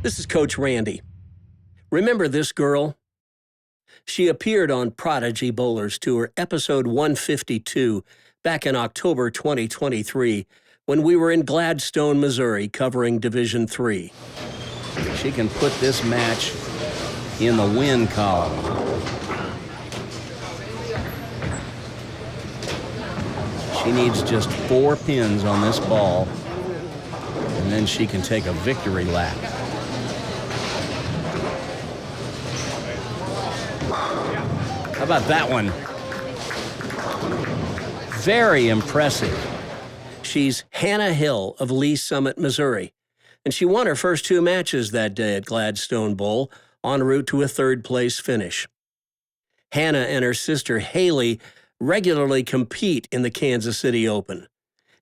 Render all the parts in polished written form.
This is Coach Randy. Remember this girl? She appeared on Prodigy Bowlers Tour, episode 152, back in October 2023, when we were in Gladstone, Missouri, covering Division III. She can put this match in the win column. She needs just 4 pins on this ball, and then she can take a victory lap. How about that one? Very impressive. She's Hannah Hill of Lee Summit, Missouri, and she won her first 2 matches that day at Gladstone Bowl, en route to a third-place finish. Hannah and her sister Haley regularly compete in the Kansas City Open.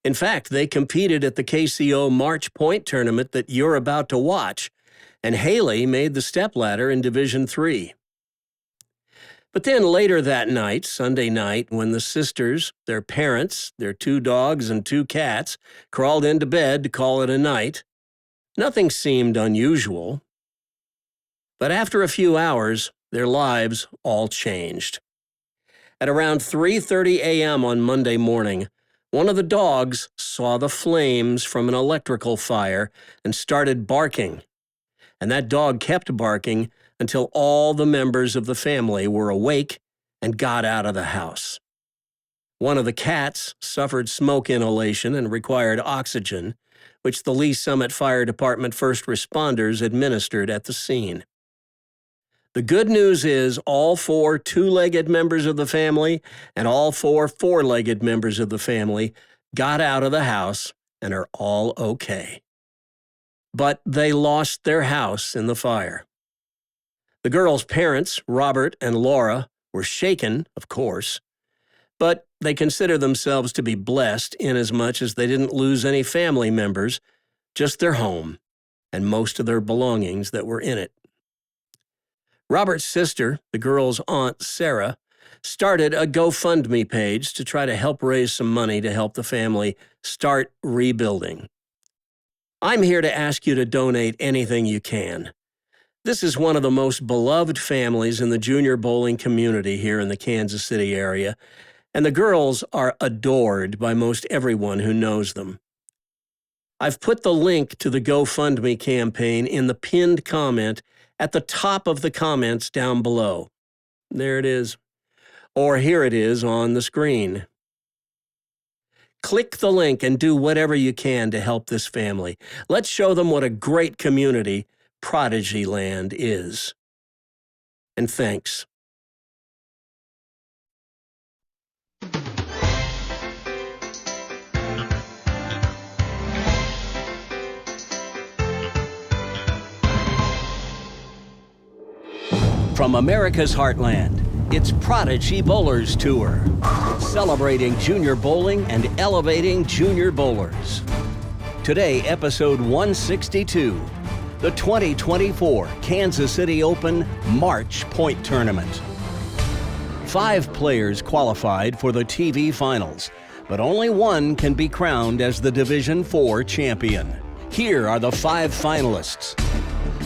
In fact, they competed at the KCO March Point tournament that you're about to watch, and Haley made the stepladder in Division III. But then later that night, Sunday night, when the sisters, their parents, their 2 dogs and 2 cats crawled into bed to call it a night, nothing seemed unusual. But after a few hours, their lives all changed. At around 3:30 a.m. on Monday morning, one of the dogs saw the flames from an electrical fire and started barking. And that dog kept barking until all the members of the family were awake and got out of the house. One of the cats suffered smoke inhalation and required oxygen, which the Lee Summit Fire Department first responders administered at the scene. The good news is all 4 2-legged members of the family and all 4 4-legged members of the family got out of the house and are all okay. But they lost their house in the fire. The girls' parents, Robert and Laura, were shaken, of course, but they consider themselves to be blessed inasmuch as they didn't lose any family members, just their home and most of their belongings that were in it. Robert's sister, the girls' aunt Sarah, started a GoFundMe page to try to help raise some money to help the family start rebuilding. I'm here to ask you to donate anything you can. This is one of the most beloved families in the junior bowling community here in the Kansas City area, and the girls are adored by most everyone who knows them. I've put the link to the GoFundMe campaign in the pinned comment at the top of the comments down below. There it is. Or here it is on the screen. Click the link and do whatever you can to help this family. Let's show them what a great community Prodigy Land is. And thanks. From America's heartland, it's Prodigy Bowlers Tour, celebrating junior bowling and elevating junior bowlers. Today, episode 162, the 2024 Kansas City Open March Point Tournament. 5 players qualified for the TV finals, but only one can be crowned as the Division IV champion. Here are the 5 finalists.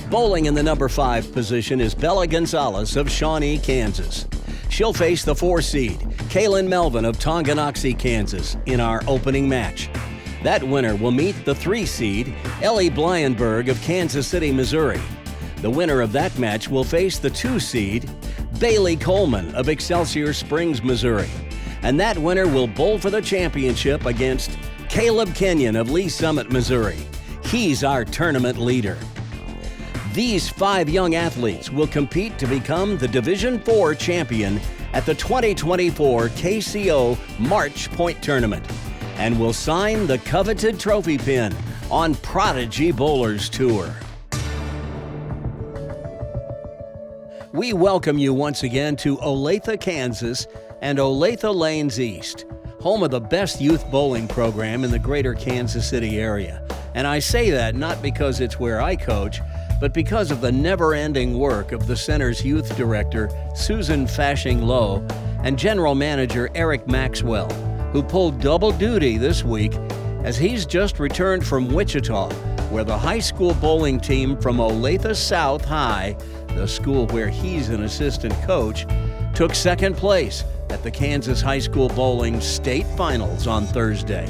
Bowling in the number 5 position is Bella Gonzalez of Shawnee, Kansas. She'll face the 4 seed, Kaylin Melvin of Tonganoxie, Kansas, in our opening match. That winner will meet the 3 seed, Ellie Blyenberg of Kansas City, Missouri. The winner of that match will face the 2 seed, Bailey Coleman of Excelsior Springs, Missouri. And that winner will bowl for the championship against Caleb Kenyon of Lee Summit, Missouri. He's our tournament leader. These 5 young athletes will compete to become the Division IV champion at the 2024 KCO March Point Tournament and will sign the coveted trophy pin on Prodigy Bowlers Tour. We welcome you once again to Olathe, Kansas and Olathe Lanes East, home of the best youth bowling program in the greater Kansas City area. And I say that not because it's where I coach, but because of the never-ending work of the center's youth director, Susan Fashing-Lowe, and general manager Eric Maxwell, who pulled double duty this week as he's just returned from Wichita where the high school bowling team from Olathe South High, the school where he's an assistant coach, took second place at the Kansas High School Bowling State Finals on Thursday.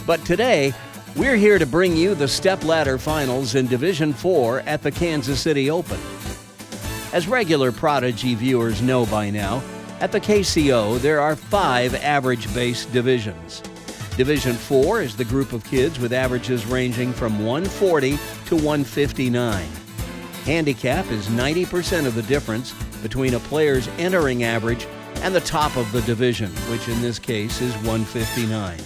But today, we're here to bring you the stepladder finals in Division 4 at the Kansas City Open. As regular Prodigy viewers know by now, at the KCO there are 5 average-based divisions. Division 4 is the group of kids with averages ranging from 140 to 159. Handicap is 90% of the difference between a player's entering average and the top of the division, which in this case is 159.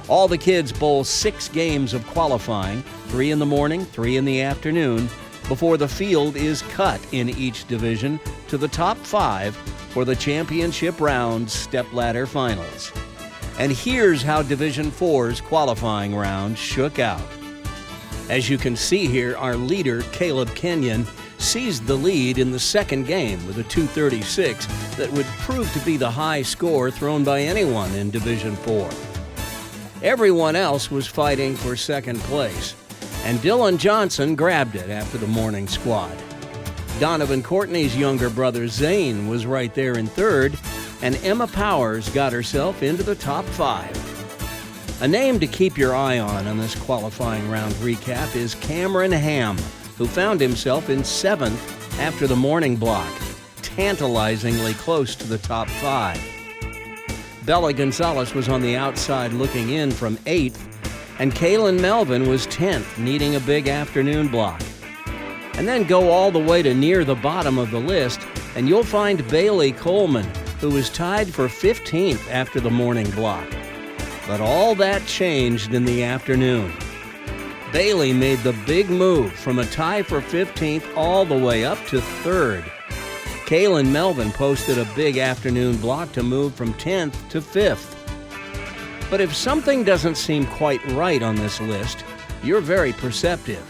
All the kids bowl 6 games of qualifying, 3 in the morning, 3 in the afternoon, before the field is cut in each division to the top 5 for the championship round stepladder finals. And here's how Division 4's qualifying round shook out. As you can see here, our leader, Caleb Kenyon, seized the lead in the second game with a 236 that would prove to be the high score thrown by anyone in Division 4. Everyone else was fighting for second place, and Dylan Johnson grabbed it after the morning squad. Donovan Courtney's younger brother Zane was right there in third, and Emma Powers got herself into the top 5. A name to keep your eye on this qualifying round recap is Cameron Ham, who found himself in 7th after the morning block, tantalizingly close to the top 5. Bella Gonzalez was on the outside looking in from 8th, and Kaylin Melvin was 10th, needing a big afternoon block. And then go all the way to near the bottom of the list, and you'll find Bailey Coleman, who was tied for 15th after the morning block. But all that changed in the afternoon. Bailey made the big move from a tie for 15th all the way up to 3rd. Kaylin Melvin posted a big afternoon block to move from 10th to 5th. But if something doesn't seem quite right on this list, you're very perceptive.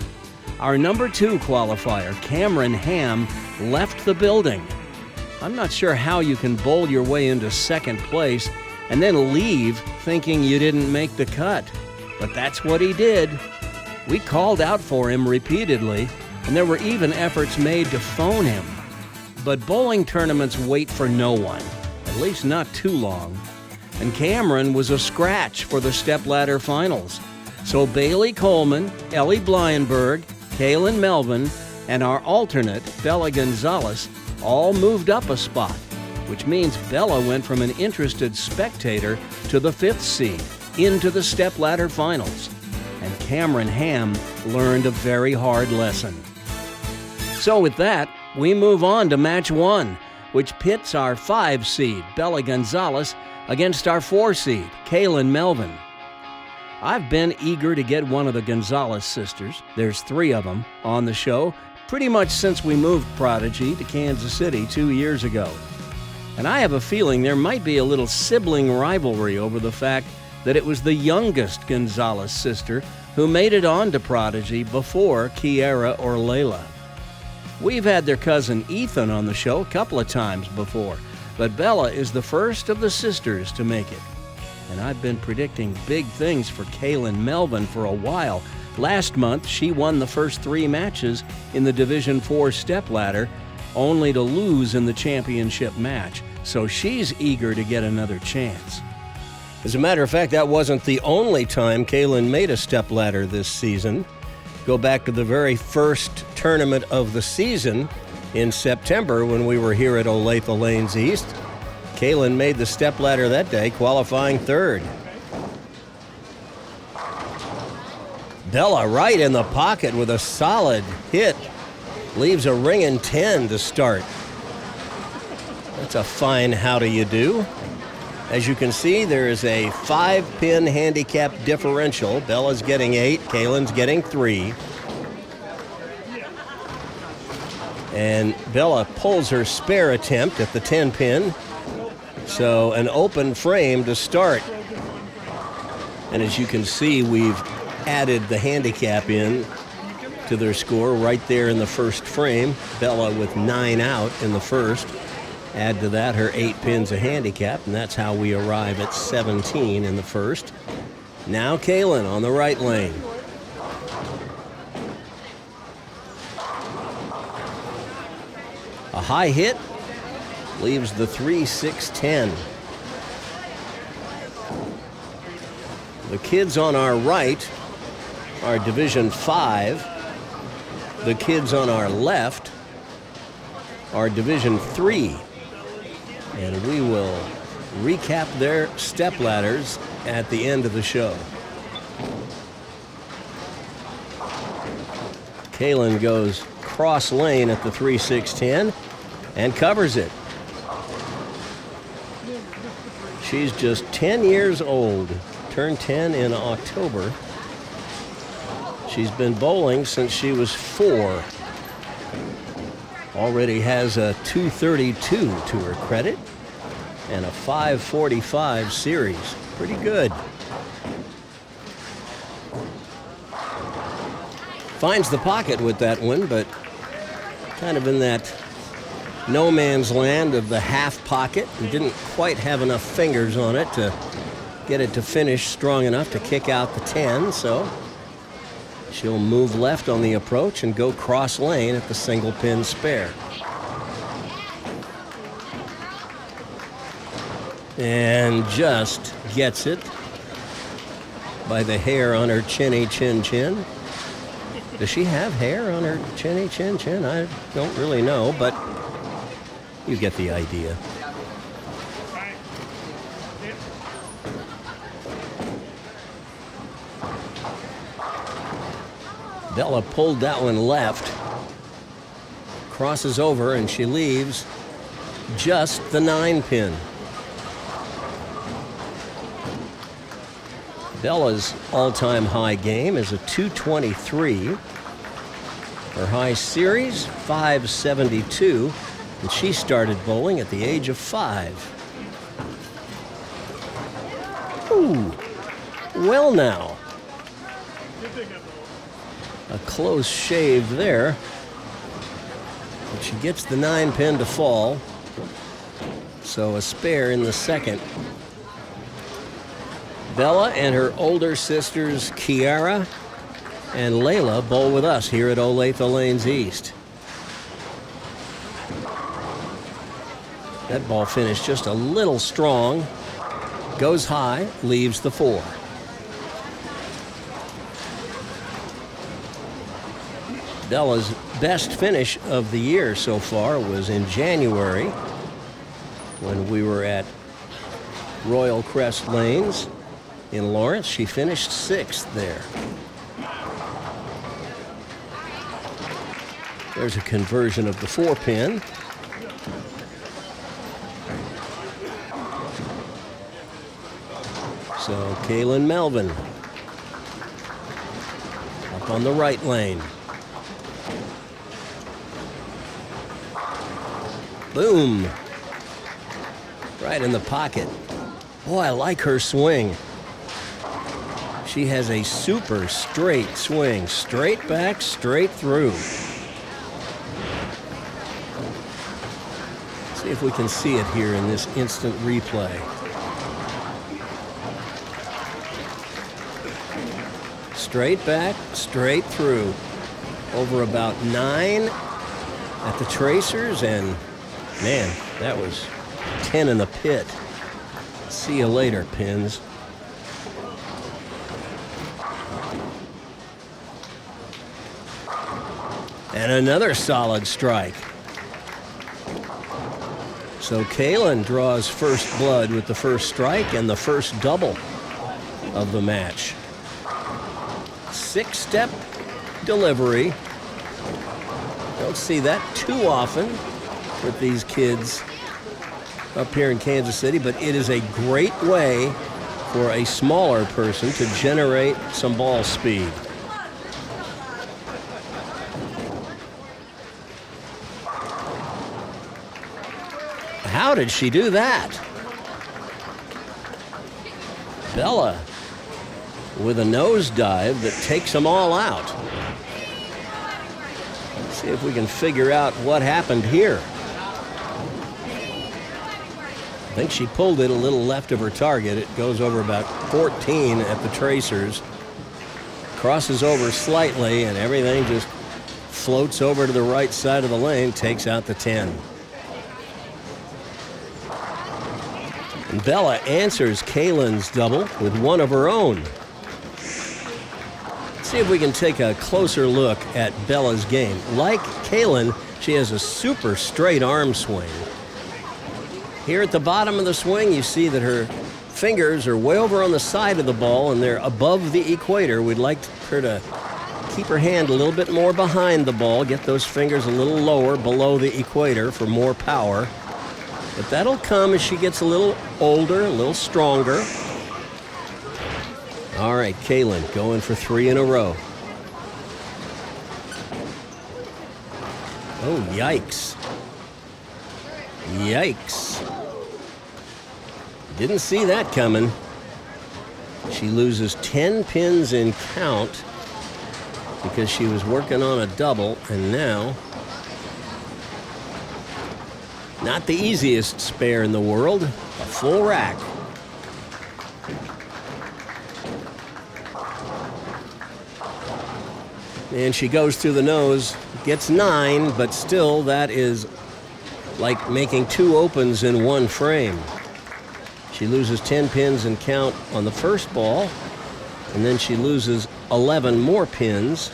Our number 2 qualifier, Cameron Ham, left the building. I'm not sure how you can bowl your way into second place and then leave thinking you didn't make the cut. But that's what he did. We called out for him repeatedly, and there were even efforts made to phone him. But bowling tournaments wait for no one, at least not too long. And Cameron was a scratch for the stepladder finals. So Bailey Coleman, Ellie Blyenberg, Kaylin Melvin, and our alternate, Bella Gonzalez, all moved up a spot, which means Bella went from an interested spectator to the 5th seed into the stepladder finals. And Cameron Ham learned a very hard lesson. So with that, we move on to match 1, which pits our 5 seed, Bella Gonzalez, against our 4 seed, Kaylin Melvin. I've been eager to get one of the Gonzalez sisters, there's 3 of them, on the show pretty much since we moved Prodigy to Kansas City 2 years ago. And I have a feeling there might be a little sibling rivalry over the fact that it was the youngest Gonzalez sister who made it on to Prodigy before Kiara or Layla. We've had their cousin Ethan on the show a couple of times before, but Bella is the first of the sisters to make it. And I've been predicting big things for Kaylin Melvin for a while. Last month, she won the first 3 matches in the Division 4 stepladder, only to lose in the championship match. So she's eager to get another chance. As a matter of fact, that wasn't the only time Kaylin made a stepladder this season. Go back to the very first tournament of the season in September when we were here at Olathe Lanes East. Kaylin made the stepladder that day, qualifying 3rd. Bella right in the pocket with a solid hit. Leaves a ringing 10 to start. That's a fine how do you do. As you can see, there is a 5-pin handicap differential. Bella's getting 8, Kaylin's getting 3. And Bella pulls her spare attempt at the 10-pin. So an open frame to start. And as you can see, we've added the handicap in to their score right there in the first frame. Bella with 9 out in the first. Add to that her 8 pins of handicap, and that's how we arrive at 17 in the first. Now Kaylin on the right lane. A high hit leaves the 3-6-10. The kids on our right are Division 5. The kids on our left are Division 3. And we will recap their stepladders at the end of the show. Kaylin goes cross lane at the 3-6-10 and covers it. She's just 10 years old, turned 10 in October. She's been bowling since she was 4. Already has a 232 to her credit and a 545 series. Pretty good. Finds the pocket with that one, but kind of in that no man's land of the half pocket and didn't quite have enough fingers on it to get it to finish strong enough to kick out the 10, so she'll move left on the approach and go cross lane at the single pin spare. And just gets it by the hair on her chinny chin chin. Does she have hair on her chinny chin chin? I don't really know, but you get the idea. Bella pulled that one left, crosses over, and she leaves just the 9 pin. Bella's all-time high game is a 223. Her high series, 572, and she started bowling at the age of 5. Ooh, well now. A close shave there. But she gets the 9 pin to fall. So a spare in the second. Bella and her older sisters Kiara and Layla bowl with us here at Olathe Lanes East. That ball finished just a little strong. Goes high, leaves the 4. Bella's best finish of the year so far was in January when we were at Royal Crest Lanes in Lawrence. She finished 6th there. There's a conversion of the 4 pin. So Kaylin Melvin up on the right lane. Boom. Right in the pocket. Boy, I like her swing. She has a super straight swing. Straight back, straight through. See if we can see it here in this instant replay. Straight back, straight through. Over about 9 at the tracers, and man, that was 10 in the pit. See you later, pins. And another solid strike. So Kaylin draws first blood with the first strike and the first double of the match. 6-step delivery. Don't see that too often with these kids up here in Kansas City, but it is a great way for a smaller person to generate some ball speed. How did she do that? Bella with a nosedive that takes them all out. Let's see if we can figure out what happened here. I think she pulled it a little left of her target. It goes over about 14 at the tracers. Crosses over slightly, and everything just floats over to the right side of the lane, takes out the 10. And Bella answers Kaylin's double with one of her own. Let's see if we can take a closer look at Bella's game. Like Kaylin, she has a super straight arm swing. Here at the bottom of the swing, you see that her fingers are way over on the side of the ball and they're above the equator. We'd like her to keep her hand a little bit more behind the ball, get those fingers a little lower below the equator for more power. But that'll come as she gets a little older, a little stronger. All right, Kaylin going for 3 in a row. Oh, yikes. Yikes. Didn't see that coming. She loses 10 pins in count because she was working on a double, and now, not the easiest spare in the world, a full rack. And she goes through the nose, gets 9, but still that is like making 2 opens in one frame. She loses 10 pins in count on the first ball, and then she loses 11 more pins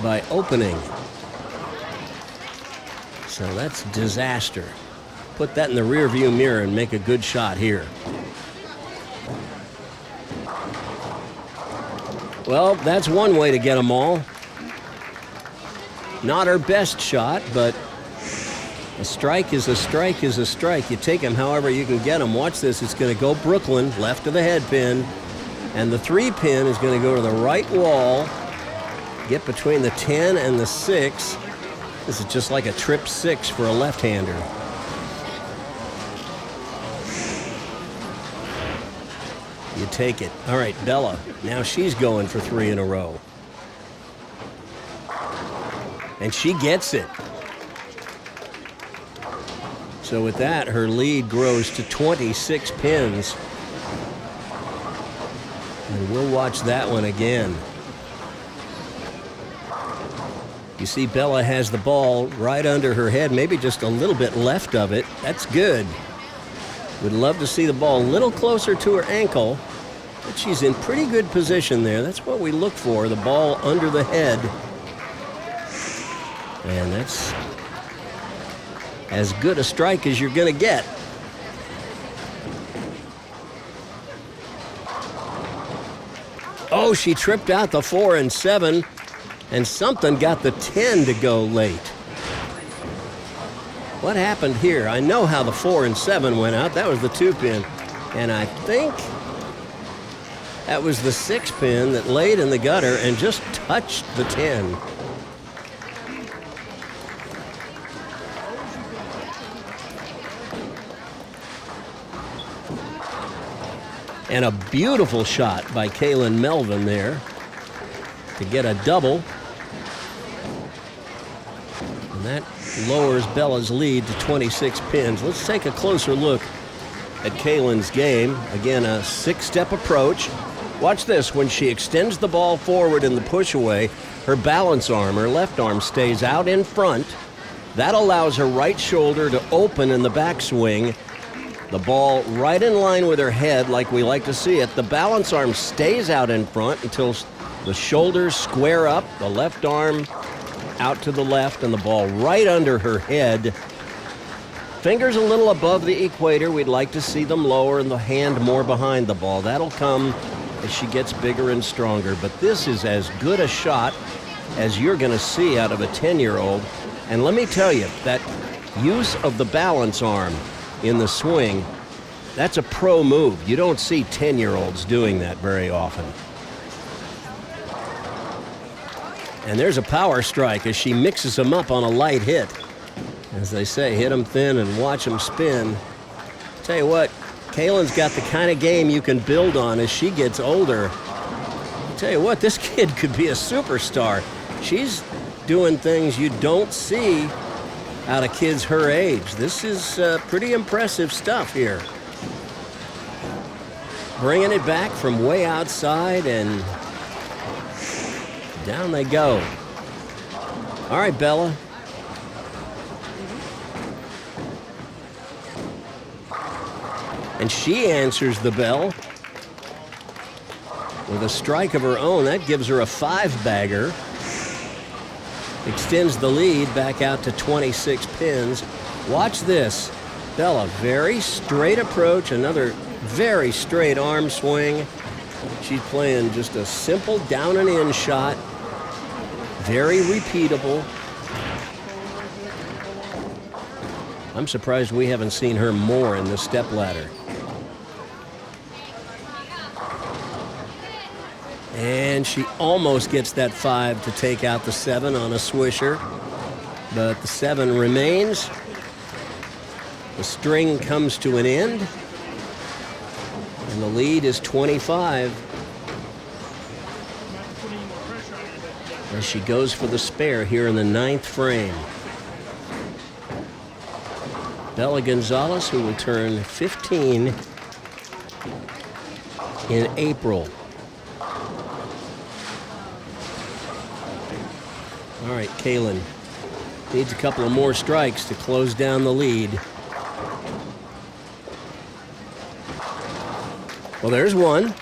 by opening. So that's disaster. Put that in the rearview mirror and make a good shot here. Well, that's one way to get them all. Not her best shot, but a strike is a strike is a strike. You take them however you can get them. Watch this. It's going to go Brooklyn, left of the head pin. And the 3 pin is going to go to the right wall, get between the 10 and the 6. This is just like a trip 6 for a left-hander. You take it. All right, Bella. Now she's going for 3 in a row. And she gets it. So with that, her lead grows to 26 pins. And we'll watch that one again. You see Bella has the ball right under her head, maybe just a little bit left of it. That's good. Would love to see the ball a little closer to her ankle, but she's in pretty good position there. That's what we look for, the ball under the head. And that's as good a strike as you're going to get. Oh, she tripped out the 4 and 7, and something got the 10 to go late. What happened here? I know how the 4 and 7 went out. That was the 2 pin. And I think that was the 6 pin that laid in the gutter and just touched the 10. And a beautiful shot by Kaylin Melvin there to get a double. And that lowers Bella's lead to 26 pins. Let's take a closer look at Kaylin's game. Again, a 6-step approach. Watch this. When she extends the ball forward in the push away, her balance arm, her left arm, stays out in front. That allows her right shoulder to open in the backswing. The ball right in line with her head like we like to see it. The balance arm stays out in front until the shoulders square up, the left arm out to the left, and the ball right under her head. Fingers a little above the equator. We'd like to see them lower and the hand more behind the ball. That'll come as she gets bigger and stronger. But this is as good a shot as you're going to see out of a 10-year-old. And let me tell you, that use of the balance arm in the swing, that's a pro move. You don't see 10-year-olds doing that very often. And there's a power strike as she mixes them up on a light hit. As they say, hit them thin and watch them spin. Tell you what, Kaylin's got the kind of game you can build on as she gets older. Tell you what, this kid could be a superstar. She's doing things you don't see out of kids her age. This is pretty impressive stuff here. Bringing it back from way outside, and down they go. All right, Bella. And she answers the bell with a strike of her own. That gives her a 5-bagger. Extends the lead back out to 26 pins. Watch this. Bella, very straight approach, another very straight arm swing. She's playing just a simple down and in shot. Very repeatable. I'm surprised we haven't seen her more in the stepladder. And she almost gets that 5 to take out the 7 on a swisher. But the 7 remains. The string comes to an end. And the lead is 25. As she goes for the spare here in the 9th frame. Bella Gonzalez, who will turn 15 in April. All right, Kaylin needs a couple of more strikes to close down the lead. Well, there's one.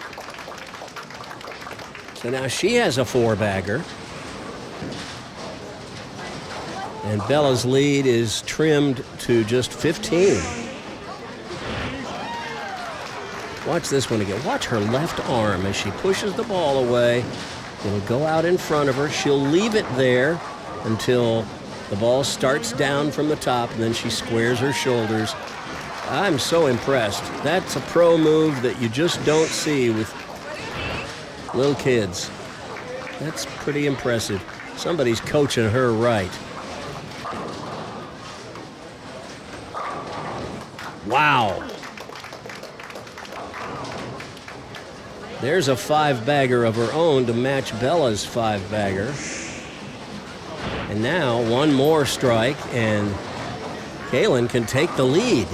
So now she has a 4-bagger. And Bella's lead is trimmed to just 15. Watch this one again. Watch her left arm as she pushes the ball away. It'll go out in front of her. She'll leave it there until the ball starts down from the top, and then she squares her shoulders. I'm so impressed. That's a pro move that you just don't see with little kids. That's pretty impressive. Somebody's coaching her right. Wow. There's a 5-bagger of her own to match Bella's 5-bagger. And now one more strike, and Kaylin can take the lead.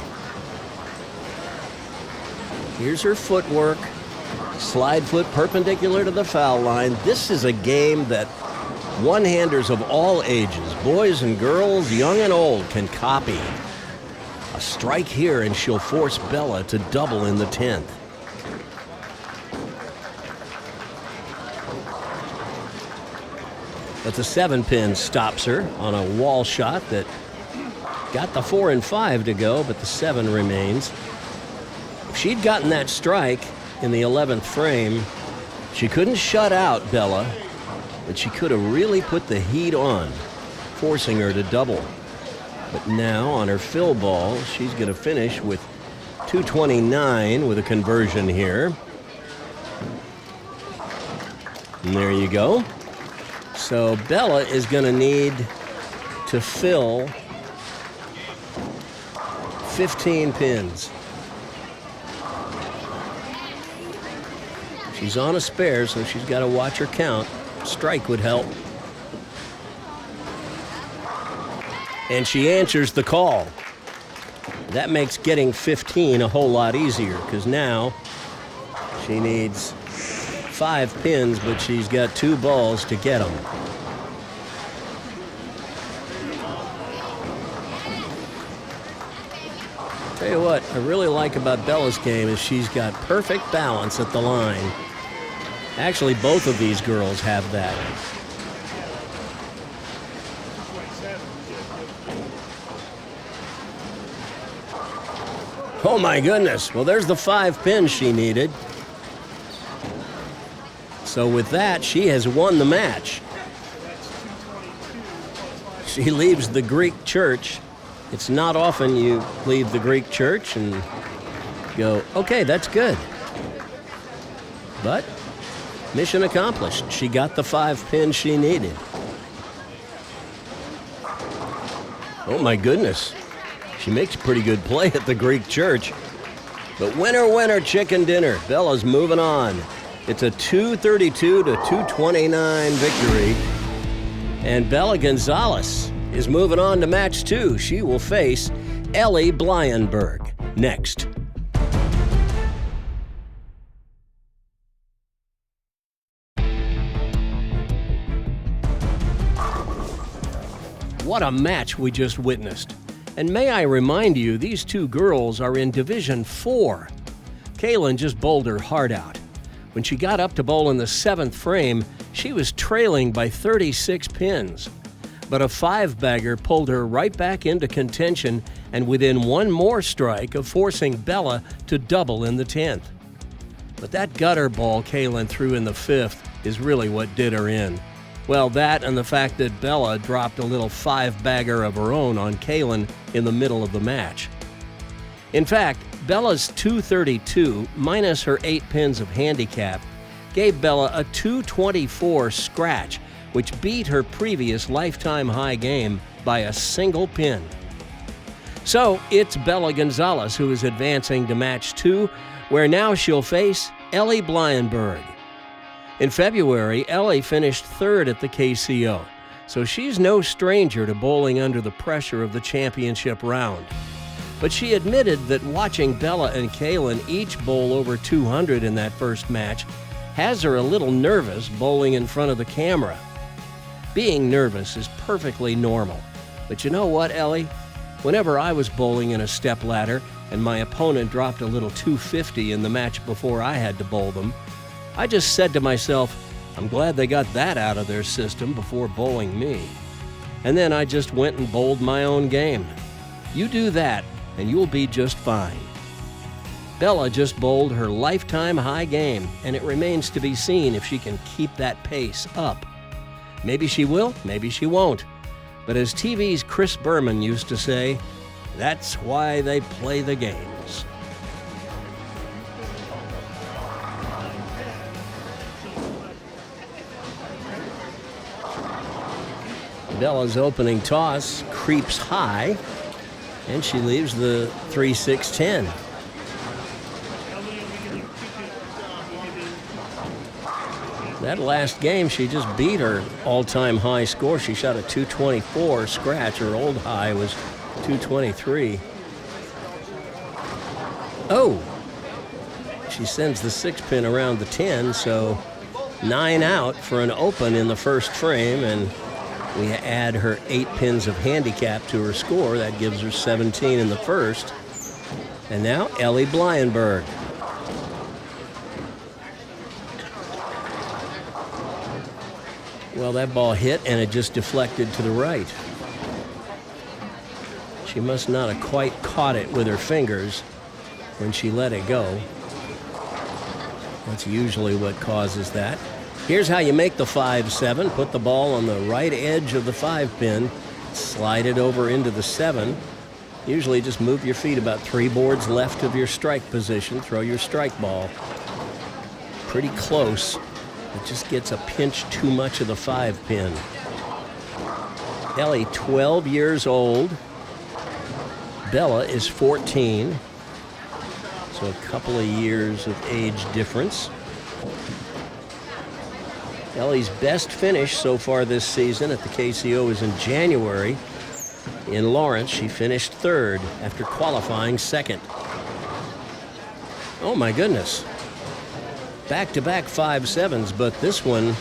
Here's her footwork. Slide foot perpendicular to the foul line. This is a game that one-handers of all ages, boys and girls, young and old, can copy. A strike here, and she'll force Bella to double in the 10th. But the 7-pin stops her on a wall shot that got the 4 and 5 to go, but the 7 remains. If she'd gotten that strike in the 11th frame, she couldn't shut out Bella, but she could have really put the heat on, forcing her to double. But now on her fill ball, she's going to finish with 229 with a conversion here. And there you go. So Bella is going to need to fill 15 pins. She's on a spare, so she's got to watch her count. Strike would help. And she answers the call. That makes getting 15 a whole lot easier, because now she needs 5 pins, but she's got 2 balls to get them. Tell you what I really like about Bella's game is she's got perfect balance at the line. Actually, both of these girls have that. Oh my goodness. Well, there's the 5 pins she needed. So with that, she has won the match. She leaves the Greek church. It's not often you leave the Greek church and go, okay, that's good. But mission accomplished. She got the 5 pins she needed. Oh my goodness. She makes a pretty good play at the Greek church. But winner, winner, chicken dinner. Bella's moving on. It's a 232 to 229 victory. And Bella Gonzalez is moving on to match 2. She will face Ellie Blyenberg next. What a match we just witnessed. And may I remind you, these two girls are in Division 4. Kaylin just bowled her heart out. When she got up to bowl in the 7th frame, she was trailing by 36 pins. But a 5-bagger pulled her right back into contention and within one more strike of forcing Bella to double in the 10th. But that gutter ball Kaylin threw in the 5th is really what did her in. Well, that and the fact that Bella dropped a little 5-bagger of her own on Kaylin in the middle of the match. In fact, Bella's 232 minus her 8 pins of handicap gave Bella a 224 scratch, which beat her previous lifetime high game by a single pin. So it's Bella Gonzalez who is advancing to match 2, where now she'll face Ellie Blyenberg. In February, Ellie finished 3rd at the KCO, so she's no stranger to bowling under the pressure of the championship round. But she admitted that watching Bella and Kaylin each bowl over 200 in that first match has her a little nervous bowling in front of the camera. Being nervous is perfectly normal. But you know what, Ellie? Whenever I was bowling in a stepladder and my opponent dropped a little 250 in the match before I had to bowl them, I just said to myself, I'm glad they got that out of their system before bowling me. And then I just went and bowled my own game. You do that, and you'll be just fine. Bella just bowled her lifetime high game, and it remains to be seen if she can keep that pace up. Maybe she will, maybe she won't. But as TV's Chris Berman used to say, that's why they play the games. Bella's opening toss creeps high, and she leaves the 3-6-10. That last game, she just beat her all-time high score. She shot a 224 scratch. Her old high was 223. Oh! She sends the 6-pin around the 10, so 9 out for an open in the first frame, and we add her 8 pins of handicap to her score. That gives her 17 in the first. And now Ellie Blyenberg. Well, that ball hit and it just deflected to the right. She must not have quite caught it with her fingers when she let it go. That's usually what causes that. Here's how you make the 5-7. Put the ball on the right edge of the 5-pin, slide it over into the 7. Usually just move your feet about 3 boards left of your strike position. Throw your strike ball. Pretty close. It just gets a pinch too much of the 5-pin. Ellie, 12 years old. Bella is 14. So a couple of years of age difference. Ellie's best finish so far this season at the KCO is in January. In Lawrence, she finished 3rd after qualifying 2nd. Oh my goodness. Back-to-back 5-7s, but this one,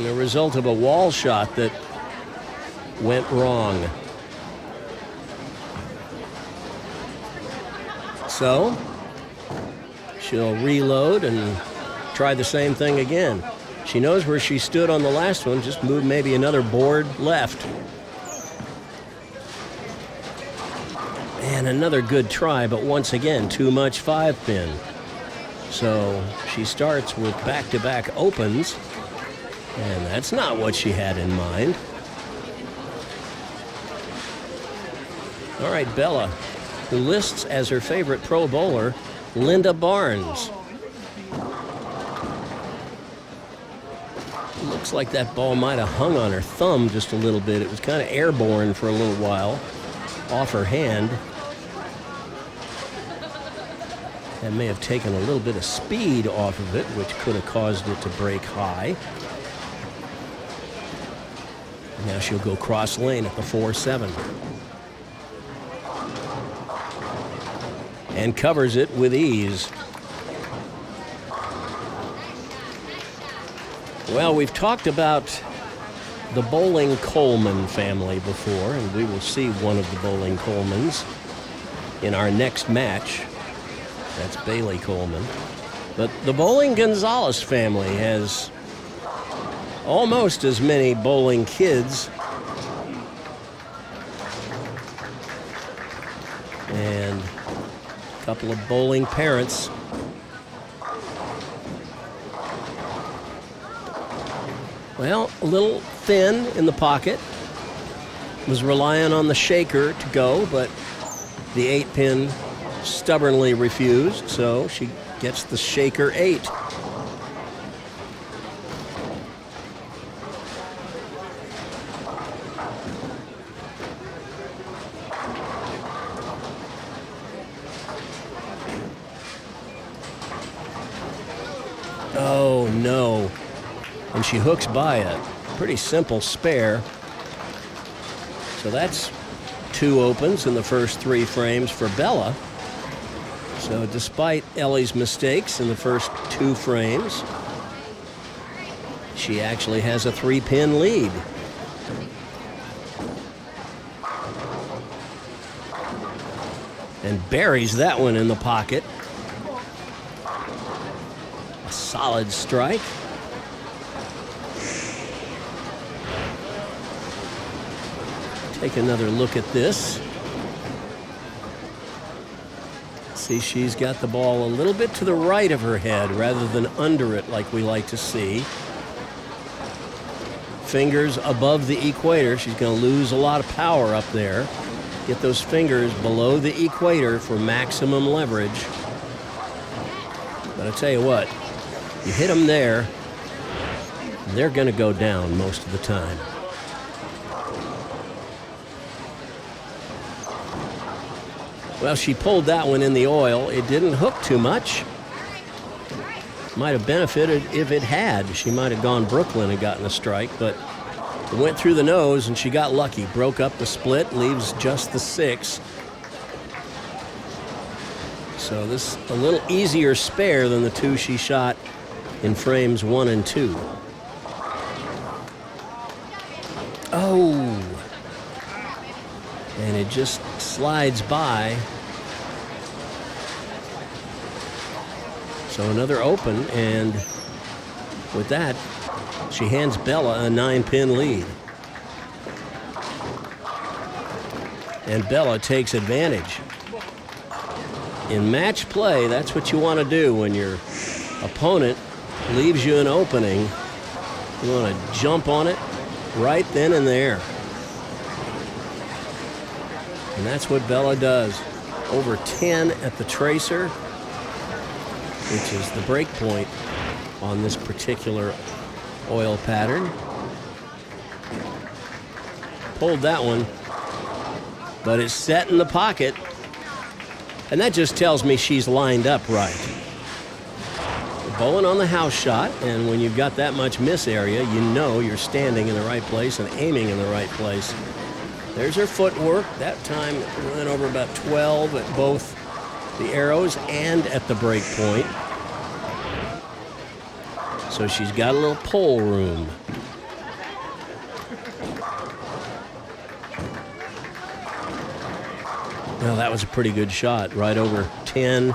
a result of a wall shot that went wrong. So, she'll reload and try the same thing again. She knows where she stood on the last one, just move maybe another board left. And another good try, but once again, too much 5-pin. So she starts with back-to-back opens, and that's not what she had in mind. All right, Bella, who lists as her favorite pro bowler, Linda Barnes. Looks like that ball might have hung on her thumb just a little bit. It was kind of airborne for a little while, off her hand. That may have taken a little bit of speed off of it, which could have caused it to break high. Now she'll go cross lane at the 4-7. And covers it with ease. Well, we've talked about the bowling Coleman family before, and we will see one of the bowling Colemans in our next match. That's Bailey Coleman. But the bowling Gonzalez family has almost as many bowling kids and a couple of bowling parents. Well, a little thin in the pocket. Was relying on the shaker to go, but the 8-pin stubbornly refused, so she gets the shaker 8. Oh, no. And she hooks by a pretty simple spare. So that's 2 opens in the first 3 frames for Bella. So despite Ellie's mistakes in the first 2 frames, she actually has a 3-pin lead. And buries that one in the pocket. A solid strike. Take another look at this. See, she's got the ball a little bit to the right of her head rather than under it like we like to see. Fingers above the equator. She's going to lose a lot of power up there. Get those fingers below the equator for maximum leverage. But I tell you what, you hit them there, they're going to go down most of the time. Well, she pulled that one in the oil. It didn't hook too much. Might have benefited if it had. She might have gone Brooklyn and gotten a strike, but it went through the nose and she got lucky. Broke up the split, leaves just the 6. So this a little easier spare than the 2 she shot in frames 1 and 2. Oh! And it just slides by. So another open, and with that, she hands Bella a 9-pin lead. And Bella takes advantage. In match play, that's what you want to do when your opponent leaves you an opening. You want to jump on it right then and there. And that's what Bella does. Over 10 at the tracer, which is the break point on this particular oil pattern. Pulled that one, but it's set in the pocket. And that just tells me she's lined up right. Bowling on the house shot, and when you've got that much miss area, you know you're standing in the right place and aiming in the right place. There's her footwork. That time it went over about 12 at both the arrows and at the break point. So she's got a little pull room. Well, that was a pretty good shot. Right over 10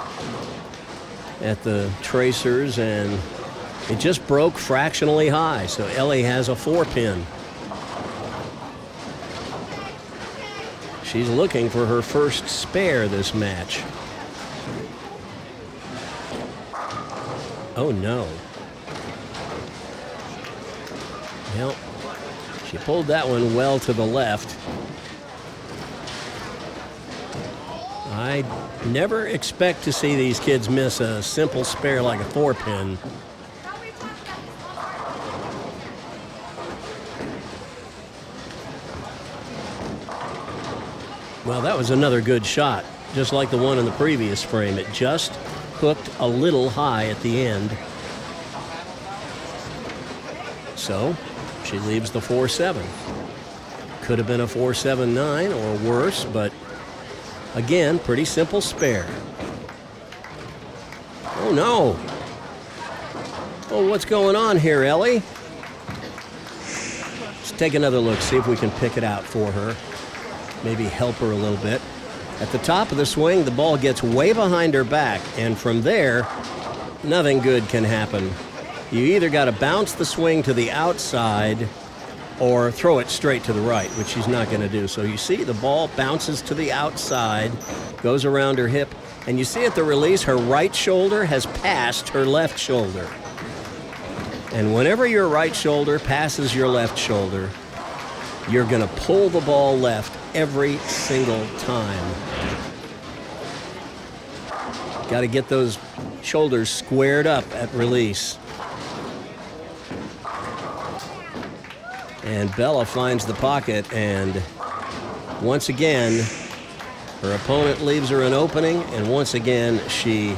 at the tracers, and it just broke fractionally high. So Ellie has a 4-pin. She's looking for her first spare this match. Oh, no. Well, she pulled that one well to the left. I never expect to see these kids miss a simple spare like a 4-pin. Well, that was another good shot, just like the one in the previous frame. It just hooked a little high at the end. So she leaves the 4-7. Could have been a 4-7-9 or worse, but again, pretty simple spare. Oh, no. Oh, what's going on here, Ellie? It's take another look, see if we can pick it out for her. Maybe help her a little bit. At the top of the swing, the ball gets way behind her back, and from there, nothing good can happen. You either got to bounce the swing to the outside or throw it straight to the right, which she's not going to do. So you see the ball bounces to the outside, goes around her hip, and you see at the release her right shoulder has passed her left shoulder. And whenever your right shoulder passes your left shoulder, you're going to pull the ball left every single time. Got to get those shoulders squared up at release. And Bella finds the pocket, and once again, her opponent leaves her an opening, and once again, she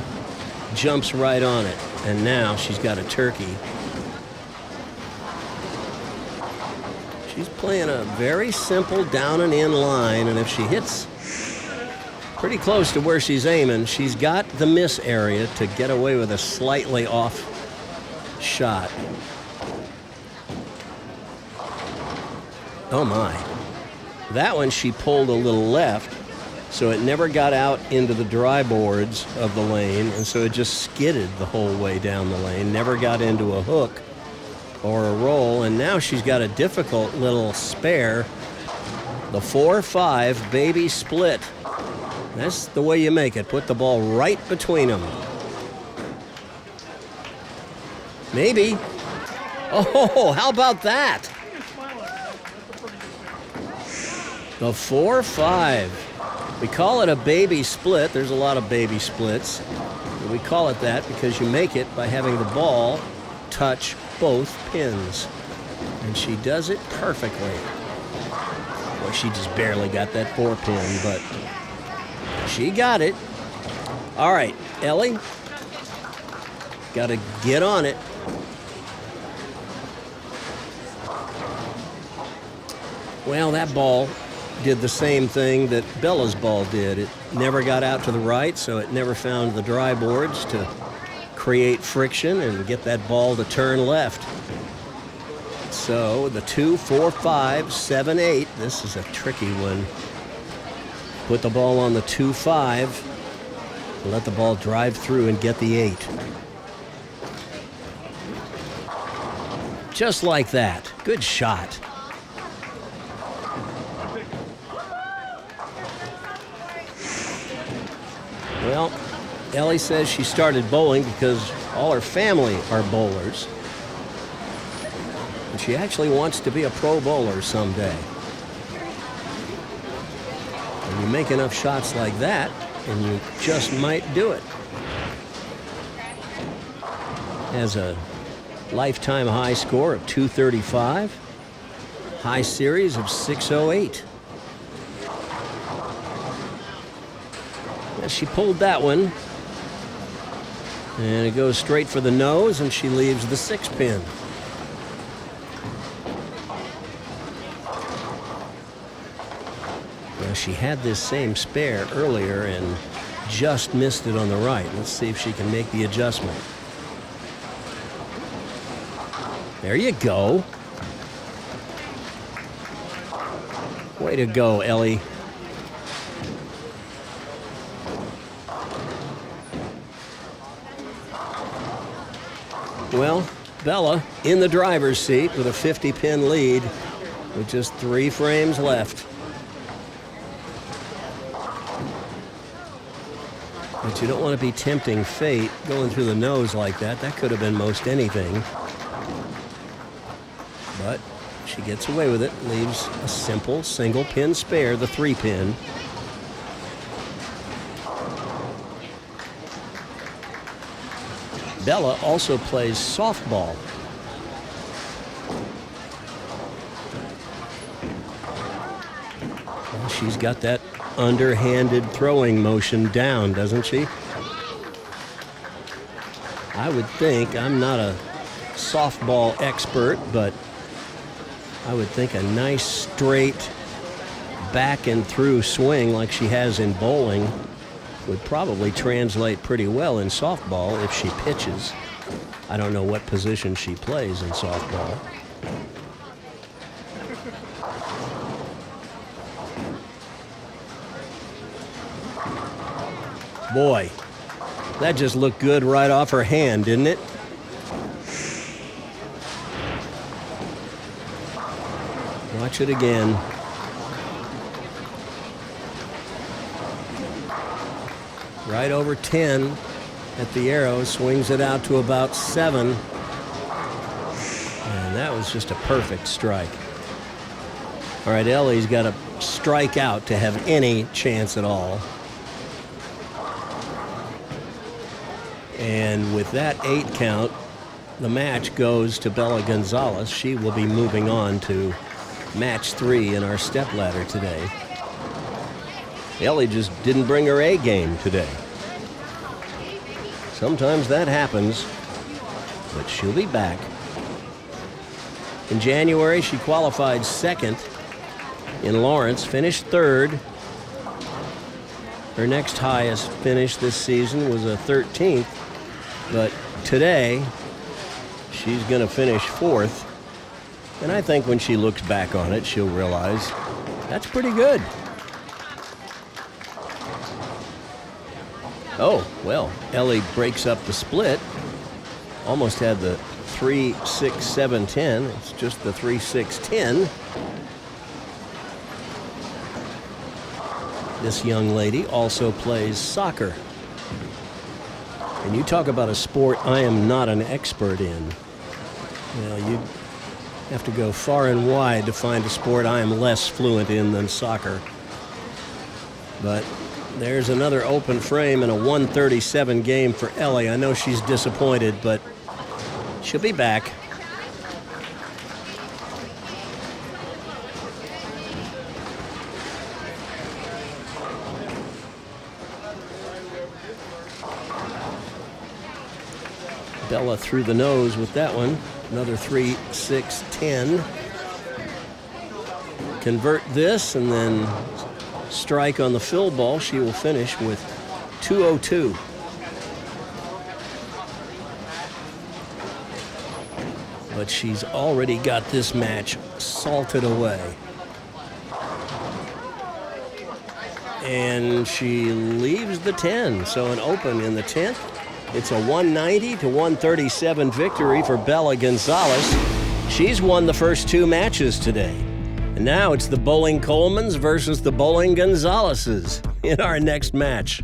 jumps right on it. And now she's got a turkey. She's playing a very simple down and in line, and if she hits pretty close to where she's aiming, she's got the miss area to get away with a slightly off shot. Oh my. That one she pulled a little left, so it never got out into the dry boards of the lane, and so it just skidded the whole way down the lane, never got into a hook or a roll, and now she's got a difficult little spare. The 4-5 baby split. That's the way you make it. Put the ball right between them. Maybe. Oh, how about that? The 4-5. We call it a baby split. There's a lot of baby splits. We call it that because you make it by having the ball touch both pins. And she does it perfectly. Well, she just barely got that 4-pin, but she got it. All right, Ellie, got to get on it. Well, that ball did the same thing that Bella's ball did. It never got out to the right, so it never found the dry boards to create friction and get that ball to turn left. So the 2-4-5-7-8, this is a tricky one. Put the ball on the 2-5, let the ball drive through and get the 8. Just like that. Good shot. Well, Ellie says she started bowling because all her family are bowlers. And she actually wants to be a pro bowler someday. And you make enough shots like that, and you just might do it. Has a lifetime high score of 235, high series of 608. She pulled that one, and it goes straight for the nose, and she leaves the 6-pin. Now, she had this same spare earlier and just missed it on the right. Let's see if she can make the adjustment. There you go. Way to go, Ellie. Well, Bella in the driver's seat with a 50-pin lead with just 3 frames left. But you don't want to be tempting fate going through the nose like that. That could have been most anything. But she gets away with it, leaves a simple single-pin spare, the 3-pin. Bella also plays softball. Well, she's got that underhanded throwing motion down, doesn't she? I would think, I'm not a softball expert, but I would think a nice straight back and through swing like she has in bowling would probably translate pretty well in softball if she pitches. I don't know what position she plays in softball. Boy, that just looked good right off her hand, didn't it? Watch it again. Right over 10 at the arrow, swings it out to about 7. And that was just a perfect strike. All right, Ellie's got to strike out to have any chance at all. And with that 8 count, the match goes to Bella Gonzalez. She will be moving on to match 3 in our stepladder today. Ellie just didn't bring her A game today. Sometimes that happens, but she'll be back. In January, she qualified 2nd in Lawrence, finished 3rd. Her next highest finish this season was a 13th, but today she's going to finish 4th. And I think when she looks back on it, she'll realize that's pretty good. Oh, well, Ellie breaks up the split. Almost had the 3-6-7-10. It's just the 3-6-10. This young lady also plays soccer. And you talk about a sport I am not an expert in. You have to go far and wide to find a sport I am less fluent in than soccer. But there's another open frame in a 137 game for Ellie. I know she's disappointed, but she'll be back. Bella through the nose with that one. Another 3-6-10. Convert this and then strike on the fill ball. She will finish with 202. But she's already got this match salted away. And she leaves the 10. So an open in the 10th. It's a 190 to 137 victory for Bella Gonzalez. She's won the first 2 matches today. And now it's the Bowling Colemans versus the Bowling Gonzaleses in our next match.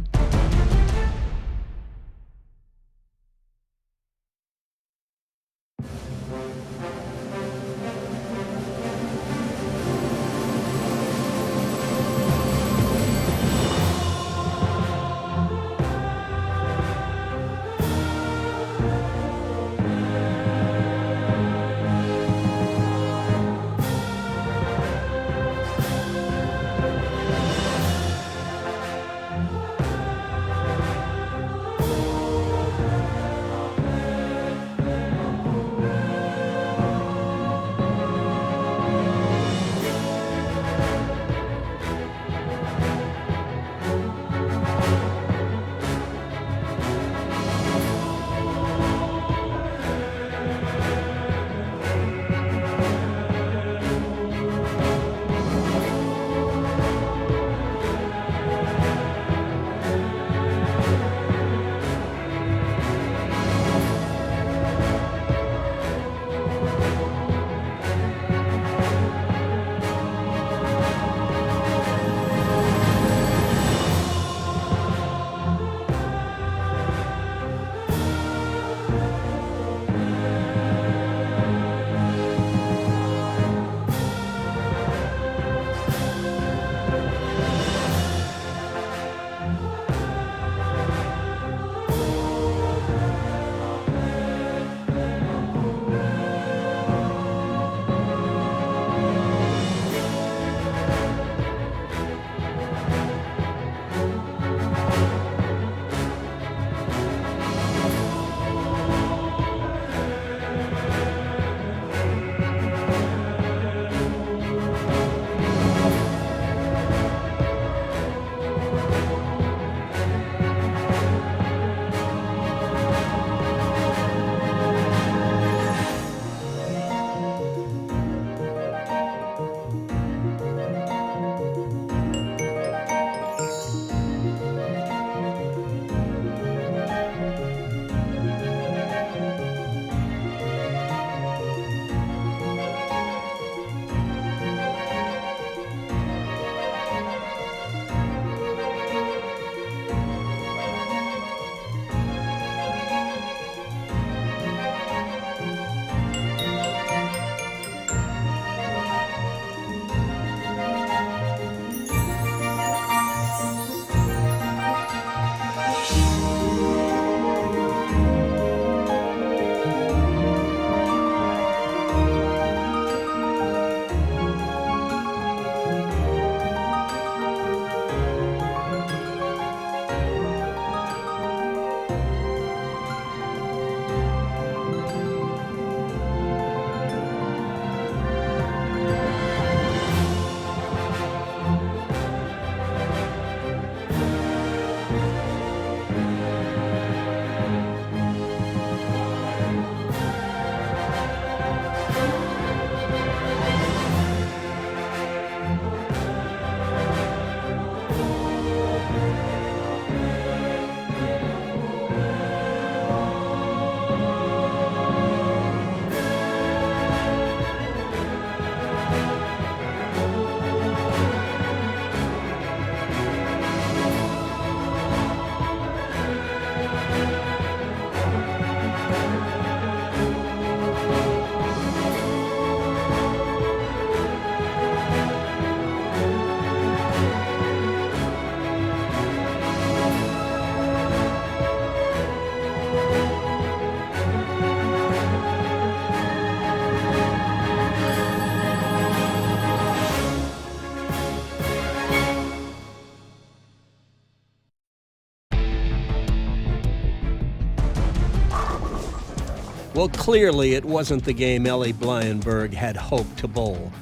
Well, clearly it wasn't the game Ellie Blyenberg had hoped to bowl.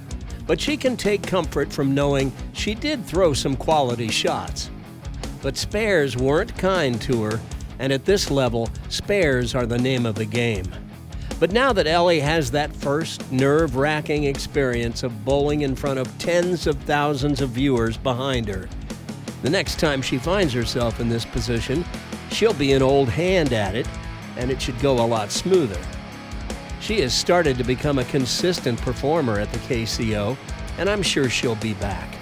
But she can take comfort from knowing she did throw some quality shots. But spares weren't kind to her, and at this level, spares are the name of the game. But now that Ellie has that first nerve-wracking experience of bowling in front of tens of thousands of viewers behind her, the next time she finds herself in this position, she'll be an old hand at it, and it should go a lot smoother. She has started to become a consistent performer at the KCO, and I'm sure she'll be back.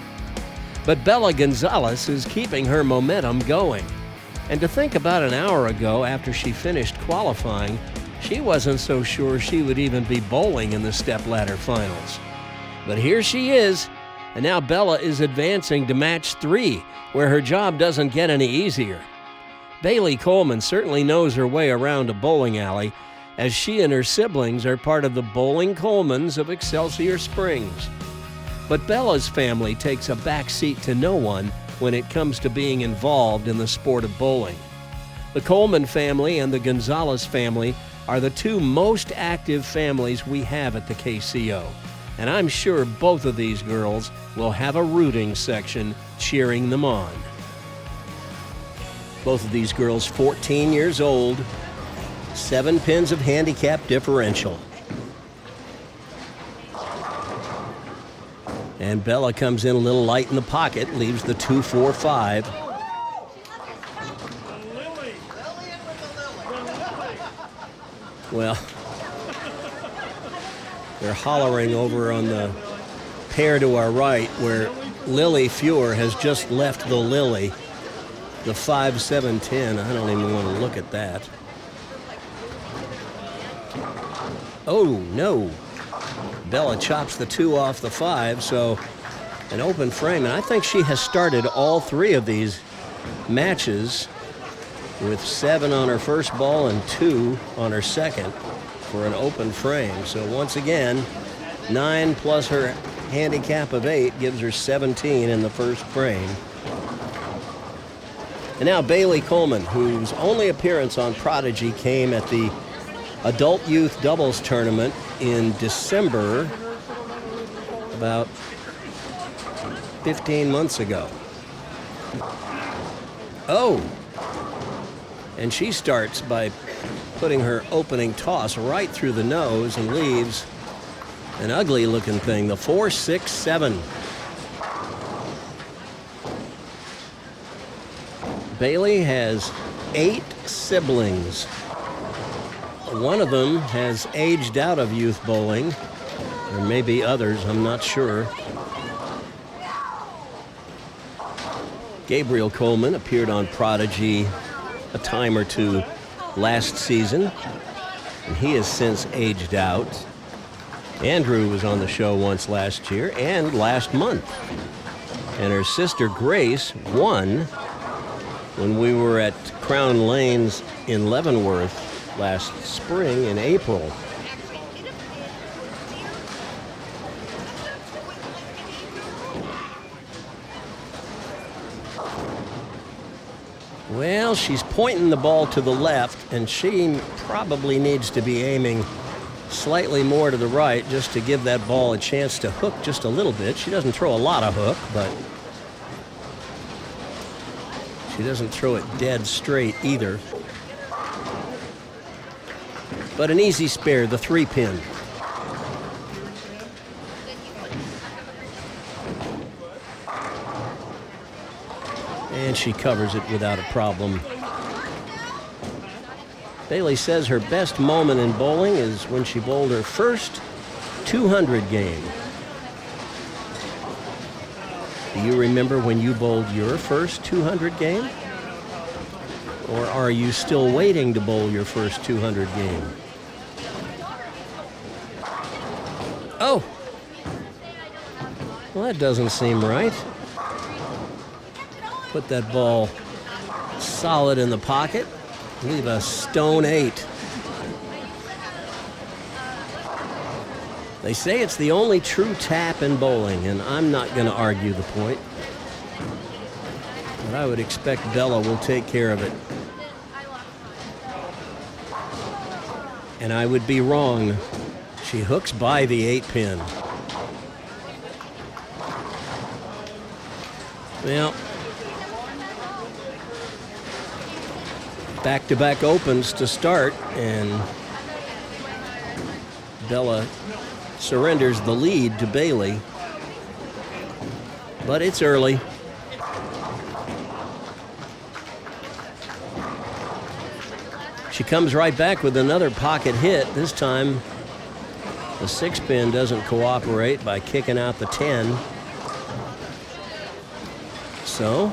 But Bella Gonzalez is keeping her momentum going. And to think about an hour ago, after she finished qualifying, she wasn't so sure she would even be bowling in the stepladder finals. But here she is, and now Bella is advancing to match 3, where her job doesn't get any easier. Bailey Coleman certainly knows her way around a bowling alley, as she and her siblings are part of the Bowling Colemans of Excelsior Springs. But Bella's family takes a back seat to no one when it comes to being involved in the sport of bowling. The Coleman family and the Gonzalez family are the 2 most active families we have at the KCO, and I'm sure both of these girls will have a rooting section cheering them on. Both of these girls 14 years old, 7 pins of handicap differential. And Bella comes in a little light in the pocket, leaves the 2-4-5. Well, they're hollering over on the pair to our right, where Lily Fuhr has just left the Lily, the 5-7-10. I don't even want to look at that. Oh, no. Bella chops the 2 off the 5, so an open frame. And I think she has started all 3 of these matches with 7 on her first ball and 2 on her second for an open frame. So once again, 9 plus her handicap of 8 gives her 17 in the first frame. And now Bailey Coleman, whose only appearance on Prodigy came at the Adult Youth Doubles Tournament in December, about 15 months ago. Oh! And she starts by putting her opening toss right through the nose and leaves an ugly looking thing, the 4-6-7. Bailey has 8 siblings. One of them has aged out of youth bowling. There may be others, I'm not sure. Gabriel Coleman appeared on Prodigy a time or 2 last season, and he has since aged out. Andrew was on the show once last year and last month. And her sister Grace won when we were at Crown Lanes in Leavenworth last spring in April. Well, she's pointing the ball to the left, and she probably needs to be aiming slightly more to the right just to give that ball a chance to hook just a little bit. She doesn't throw a lot of hook, but she doesn't throw it dead straight either. But an easy spare, the 3-pin. And she covers it without a problem. Bailey says her best moment in bowling is when she bowled her first 200 game. Do you remember when you bowled your first 200 game? Or are you still waiting to bowl your first 200 game? Oh! Well, that doesn't seem right. Put that ball solid in the pocket. Leave a stone 8. They say it's the only true tap in bowling, and I'm not going to argue the point. But I would expect Bella will take care of it. And I would be wrong. She hooks by the 8-pin. Well, back-to-back opens to start, and Bella surrenders the lead to Bailey. But it's early. She comes right back with another pocket hit. This time, the 6-pin doesn't cooperate by kicking out the 10. So,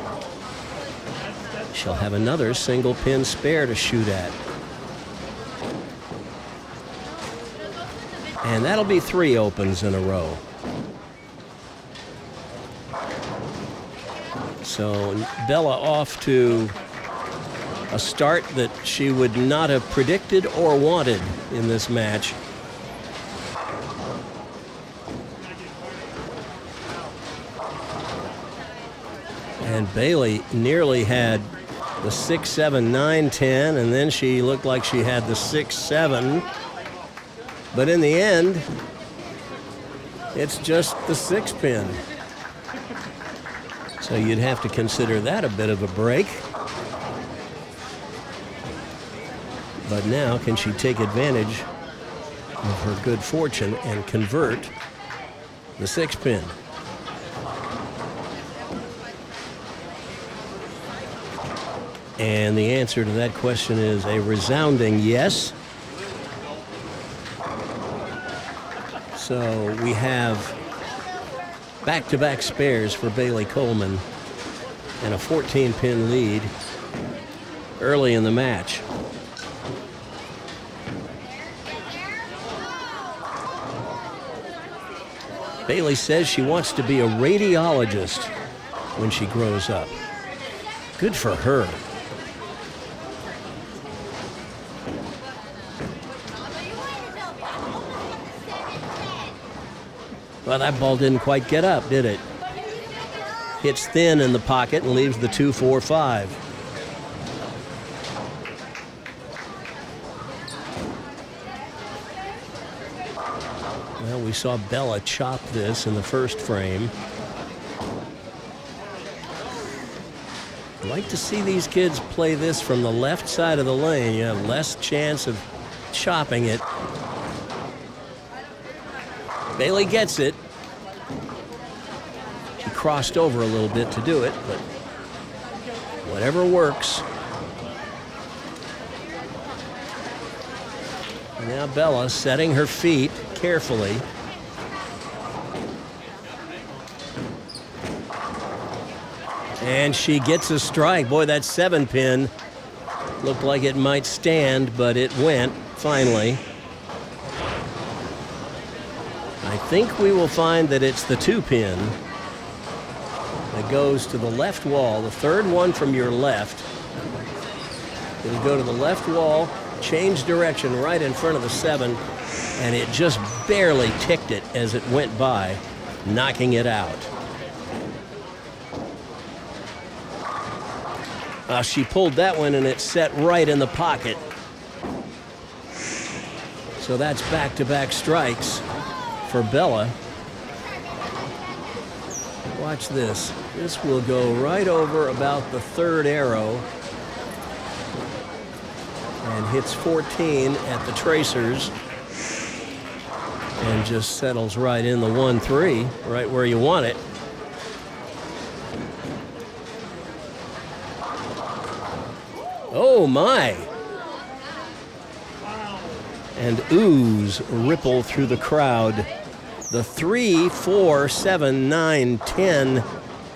she'll have another single pin spare to shoot at. And that'll be 3 opens in a row. So Bella off to a start that she would not have predicted or wanted in this match. And Bailey nearly had the 6, 7, 9, 10, and then she looked like she had the 6, 7. But in the end, it's just the 6-pin. So you'd have to consider that a bit of a break. But now, can she take advantage of her good fortune and convert the 6-pin? And the answer to that question is a resounding yes. So we have back-to-back spares for Bailey Coleman and a 14-pin lead early in the match. Bailey says she wants to be a radiologist when she grows up. Good for her. Well, that ball didn't quite get up, did it? Hits thin in the pocket and leaves the 2, 4, 5. Well, we saw Bella chop this in the first frame. I'd like to see these kids play this from the left side of the lane. You have less chance of chopping it. Bailey gets it. She crossed over a little bit to do it, but whatever works. Now Bella setting her feet carefully. And she gets a strike. Boy, that 7-pin looked like it might stand, but it went finally. I think we will find that it's the 2-pin that goes to the left wall, the third one from your left. It'll go to the left wall, change direction right in front of the 7, and it just barely ticked it as it went by, knocking it out. She pulled that one and it set right in the pocket. So that's back-to-back strikes for Bella. Watch this. This will go right over about the third arrow and hits 14 at the tracers and just settles right in the 1-3, right where you want it. Oh my! And oohs ripple through the crowd. The 3, 4, 7, 9, 10.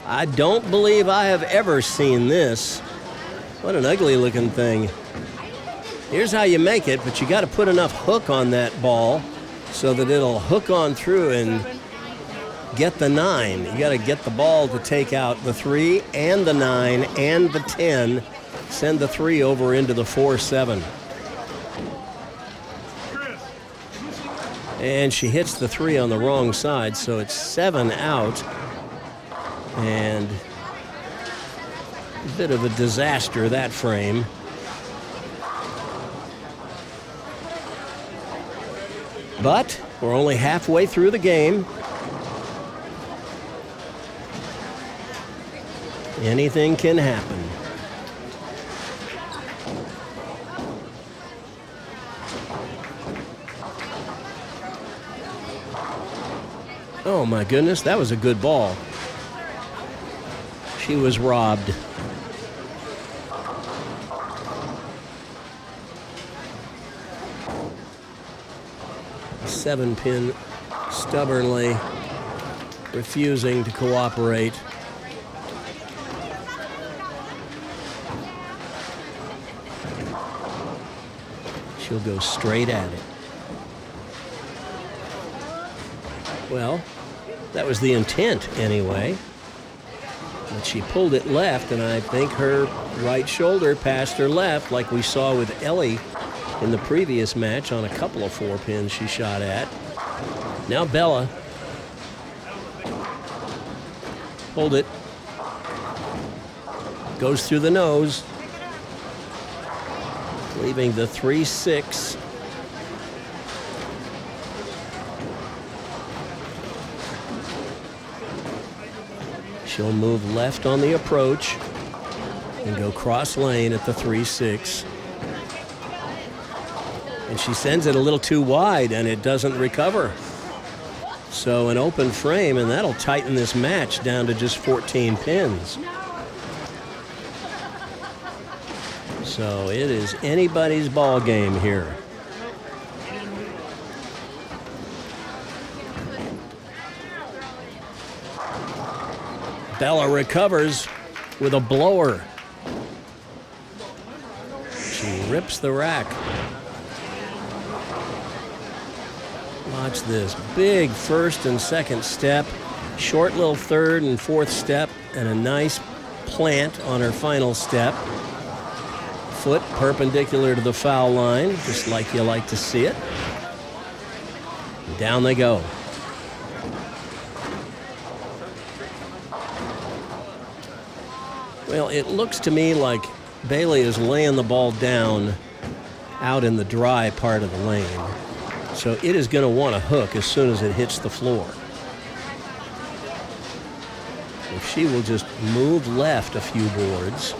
I don't believe I have ever seen this. What an ugly looking thing. Here's how you make it, but you got to put enough hook on that ball so that it'll hook on through and get the 9. You got to get the ball to take out the 3 and the 9 and the 10. Send the 3 over into the 4, 7. And she hits the 3 on the wrong side, so it's 7 out. And a bit of a disaster, that frame. But we're only halfway through the game. Anything can happen. Oh my goodness, that was a good ball. She was robbed. A 7-pin stubbornly refusing to cooperate. She'll go straight at it. Well, that was the intent anyway. But she pulled it left, and I think her right shoulder passed her left, like we saw with Ellie in the previous match on a couple of 4-pins she shot at. Now Bella. Hold it. Goes through the nose, leaving the 3-6. She'll move left on the approach and go cross lane at the 3-6. And she sends it a little too wide, and it doesn't recover. So an open frame, and that'll tighten this match down to just 14 pins. So it is anybody's ball game here. Bella recovers with a blower. She rips the rack. Watch this. Big first and second step, short little third and fourth step, and a nice plant on her final step. Foot perpendicular to the foul line, just like you like to see it. And down they go. Well, it looks to me like Bailey is laying the ball down out in the dry part of the lane. So it is going to want to hook as soon as it hits the floor. If she will just move left a few boards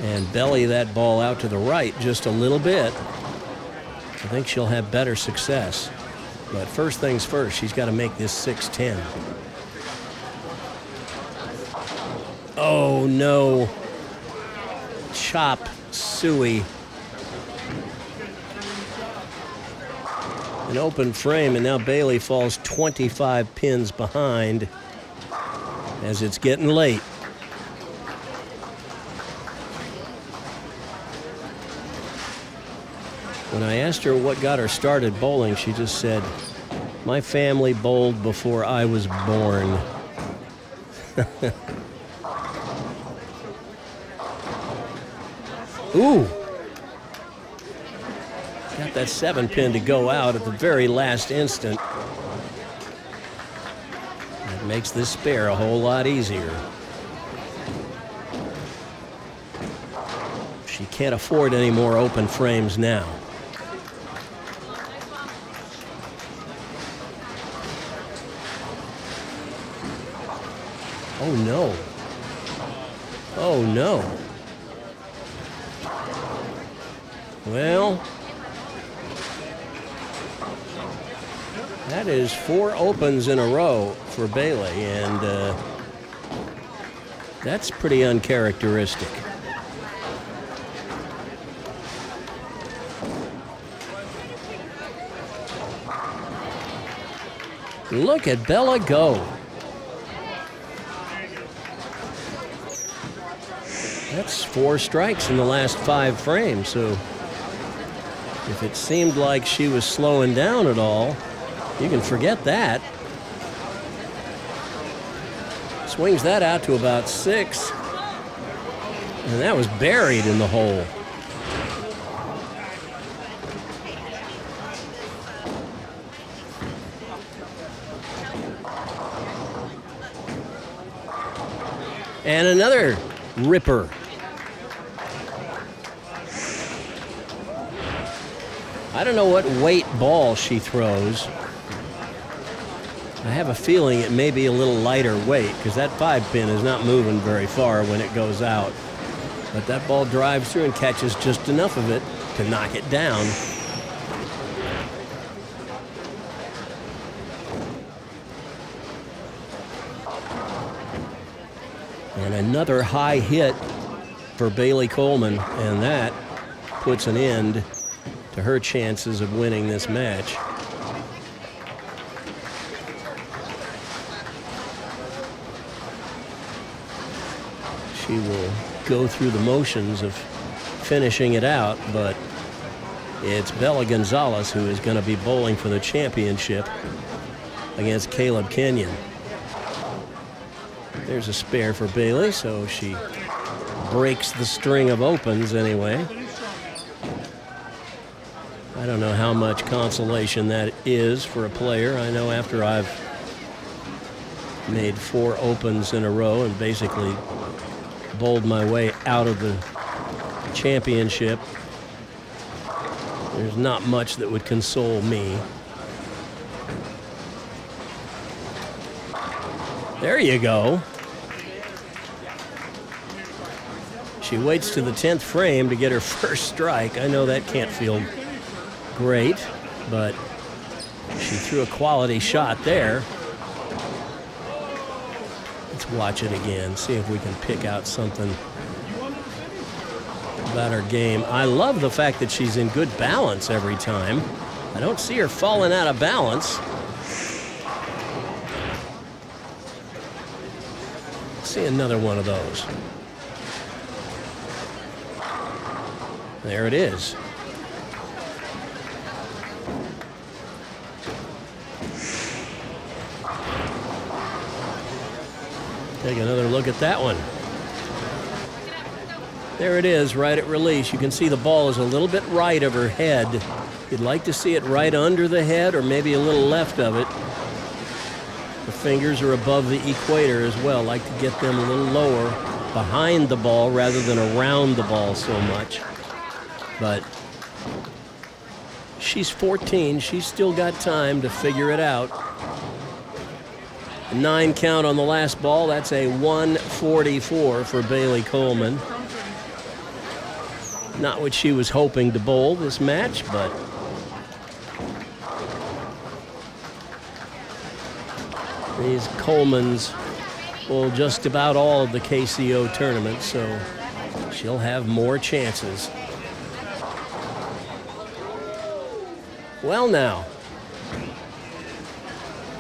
and belly that ball out to the right just a little bit, I think she'll have better success. But first things first, she's got to make this 6-10. Oh, no. Chop suey. An open frame, and now Bailey falls 25 pins behind as it's getting late. When I asked her what got her started bowling, she just said, "My family bowled before I was born." Ooh. Got that 7-pin to go out at the very last instant. That makes this spare a whole lot easier. She can't afford any more open frames now. Oh no. Oh no. Well, that is 4 opens in a row for Bailey, and that's pretty uncharacteristic. Look at Bella go. That's 4 strikes in the last 5 frames, so if it seemed like she was slowing down at all, you can forget that. Swings that out to about 6, and that was buried in the hole. And another ripper. I don't know what weight ball she throws. I have a feeling it may be a little lighter weight because that 5-pin is not moving very far when it goes out. But that ball drives through and catches just enough of it to knock it down. And another high hit for Bailey Coleman, and that puts an end to her chances of winning this match. She will go through the motions of finishing it out, but it's Bella Gonzalez who is going to be bowling for the championship against Caleb Kenyon. There's a spare for Bailey, so she breaks the string of opens anyway. I don't know how much consolation that is for a player. I know after I've made 4 opens in a row and basically bowled my way out of the championship, there's not much that would console me. There you go. She waits to the 10th frame to get her first strike. I know that can't feel great, but she threw a quality shot there. Let's watch it again, see if we can pick out something about her game. I love the fact that she's in good balance every time. I don't see her falling out of balance. See another one of those. There it is. Take another look at that one. There it is, right at release. You can see the ball is a little bit right of her head. You'd like to see it right under the head or maybe a little left of it. The fingers are above the equator as well. Like to get them a little lower behind the ball rather than around the ball so much. But she's 14. She's still got time to figure it out. A 9 count on the last ball. That's a 144 for Bailey Coleman. Not what she was hoping to bowl this match, but these Colemans bowl just about all of the KCO tournaments, so she'll have more chances. Well now,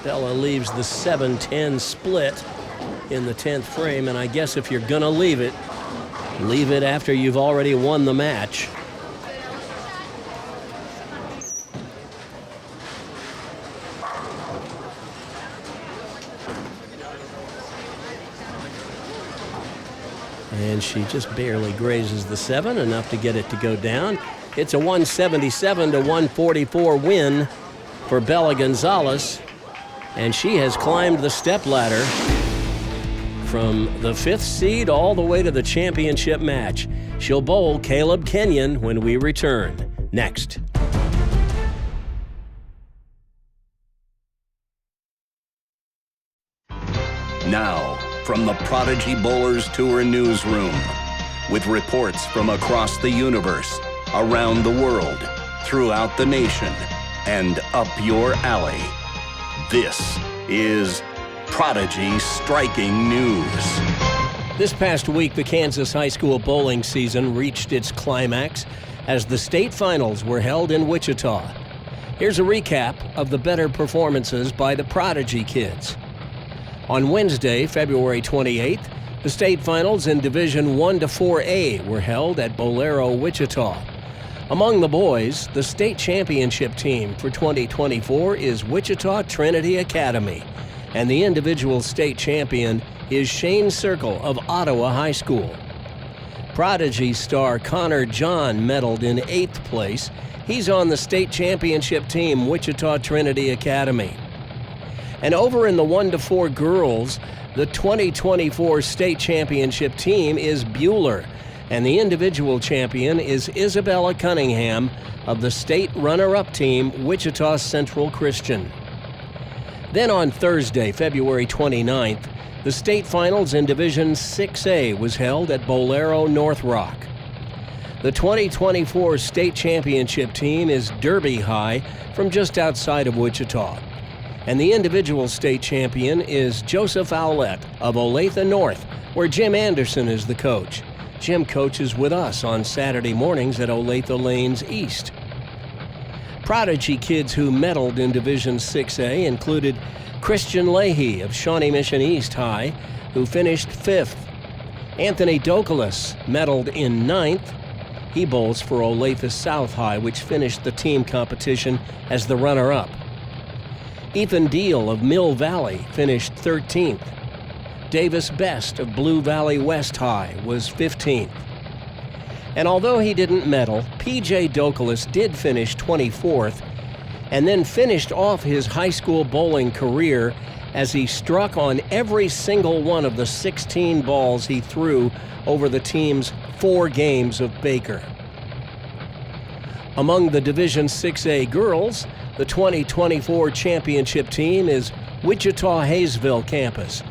Bella leaves the 7-10 split in the 10th frame, and I guess if you're gonna leave it after you've already won the match. And she just barely grazes the 7, enough to get it to go down. It's a 177 to 144 win for Bella Gonzalez, and she has climbed the stepladder from the 5th seed all the way to the championship match. She'll bowl Caleb Kenyon when we return. Next. Now, from the Prodigy Bowlers Tour newsroom, with reports from across the universe, around the world, throughout the nation, and up your alley. This is Prodigy Striking News. This past week, the Kansas high school bowling season reached its climax as the state finals were held in Wichita. Here's a recap of the better performances by the Prodigy kids. On Wednesday, February 28th, the state finals in Division 1 to 4A were held at Bolero, Wichita. Among the boys, the state championship team for 2024 is Wichita Trinity Academy, and the individual state champion is Shane Circle of Ottawa High School. Prodigy star Connor John medaled in 8th place. He's on the state championship team, Wichita Trinity Academy. And over in the 1 to 4 girls, the 2024 state championship team is Buhler, And the individual champion is Isabella Cunningham of the state runner-up team, Wichita Central Christian. Then on Thursday, February 29th, the state finals in Division 6A was held at Bolero North Rock. The 2024 state championship team is Derby High from just outside of Wichita. And the individual state champion is Joseph Owlett of Olathe North, where Jim Anderson is the coach. Jim coaches with us on Saturday mornings at Olathe Lanes East. Prodigy kids who medaled in Division 6A included Christian Leahy of Shawnee Mission East High, who finished 5th. Anthony Dokalis medaled in 9th. He bowls for Olathe South High, which finished the team competition as the runner-up. Ethan Deal of Mill Valley finished 13th. Davis Best of Blue Valley West High was 15th. And although he didn't medal, P.J. Dokalis did finish 24th and then finished off his high school bowling career as he struck on every single one of the 16 balls he threw over the team's 4 games of Baker. Among the Division 6A girls, the 2024 championship team is Wichita Hayesville campus,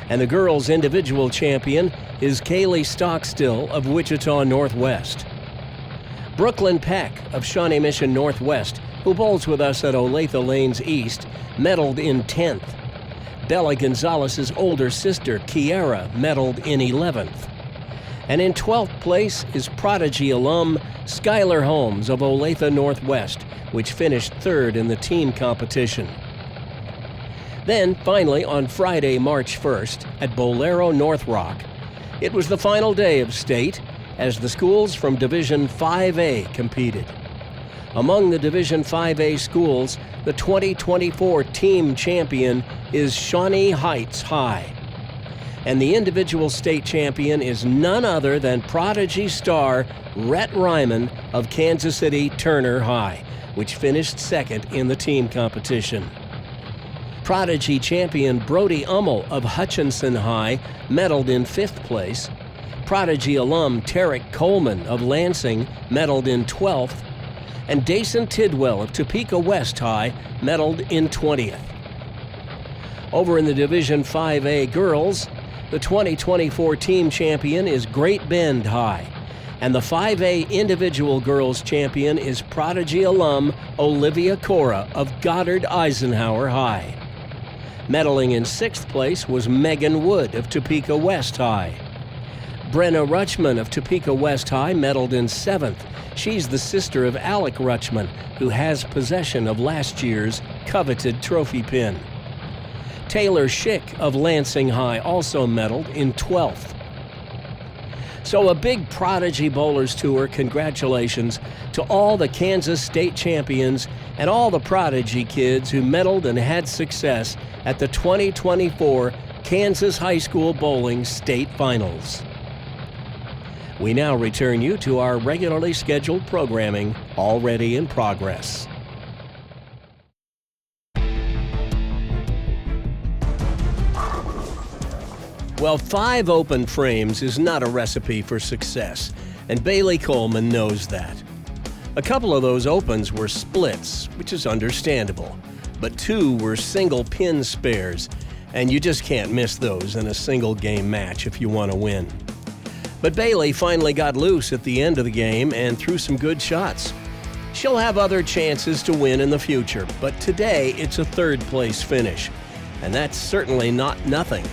and the girls' individual champion is Kaylee Stockstill of Wichita Northwest. Brooklyn Peck of Shawnee Mission Northwest, who bowls with us at Olathe Lanes East, medaled in 10th. Bella Gonzalez's older sister, Kiara, medaled in 11th. And in 12th place is Prodigy alum Skylar Holmes of Olathe Northwest, which finished 3rd in the team competition. Then, finally, on Friday, March 1st, at Bolero North Rock, it was the final day of state as the schools from Division 5A competed. Among the Division 5A schools, the 2024 team champion is Shawnee Heights High. And the individual state champion is none other than Prodigy star Rhett Ryman of Kansas City Turner High, which finished 2nd in the team competition. Prodigy champion Brody Ummel of Hutchinson High medaled in 5th place. Prodigy alum Tarek Coleman of Lansing medaled in 12th. And Dason Tidwell of Topeka West High medaled in 20th. Over in the Division 5A girls, the 2024 team champion is Great Bend High, and the 5A individual girls champion is Prodigy alum Olivia Cora of Goddard Eisenhower High. Medaling in 6th place was Megan Wood of Topeka West High. Brenna Rutschman of Topeka West High medaled in 7th. She's the sister of Alec Rutschman, who has possession of last year's coveted trophy pin. Taylor Schick of Lansing High also medaled in 12th. So a big Prodigy Bowlers Tour congratulations to all the Kansas State champions and all the Prodigy kids who medaled and had success at the 2024 Kansas High School Bowling State Finals. We now return you to our regularly scheduled programming, already in progress. Well, 5 open frames is not a recipe for success, and Bailey Coleman knows that. A couple of those opens were splits, which is understandable, but 2 were single pin spares, and you just can't miss those in a single game match if you want to win. But Bailey finally got loose at the end of the game and threw some good shots. She'll have other chances to win in the future, but today it's a 3rd place finish, and that's certainly not nothing.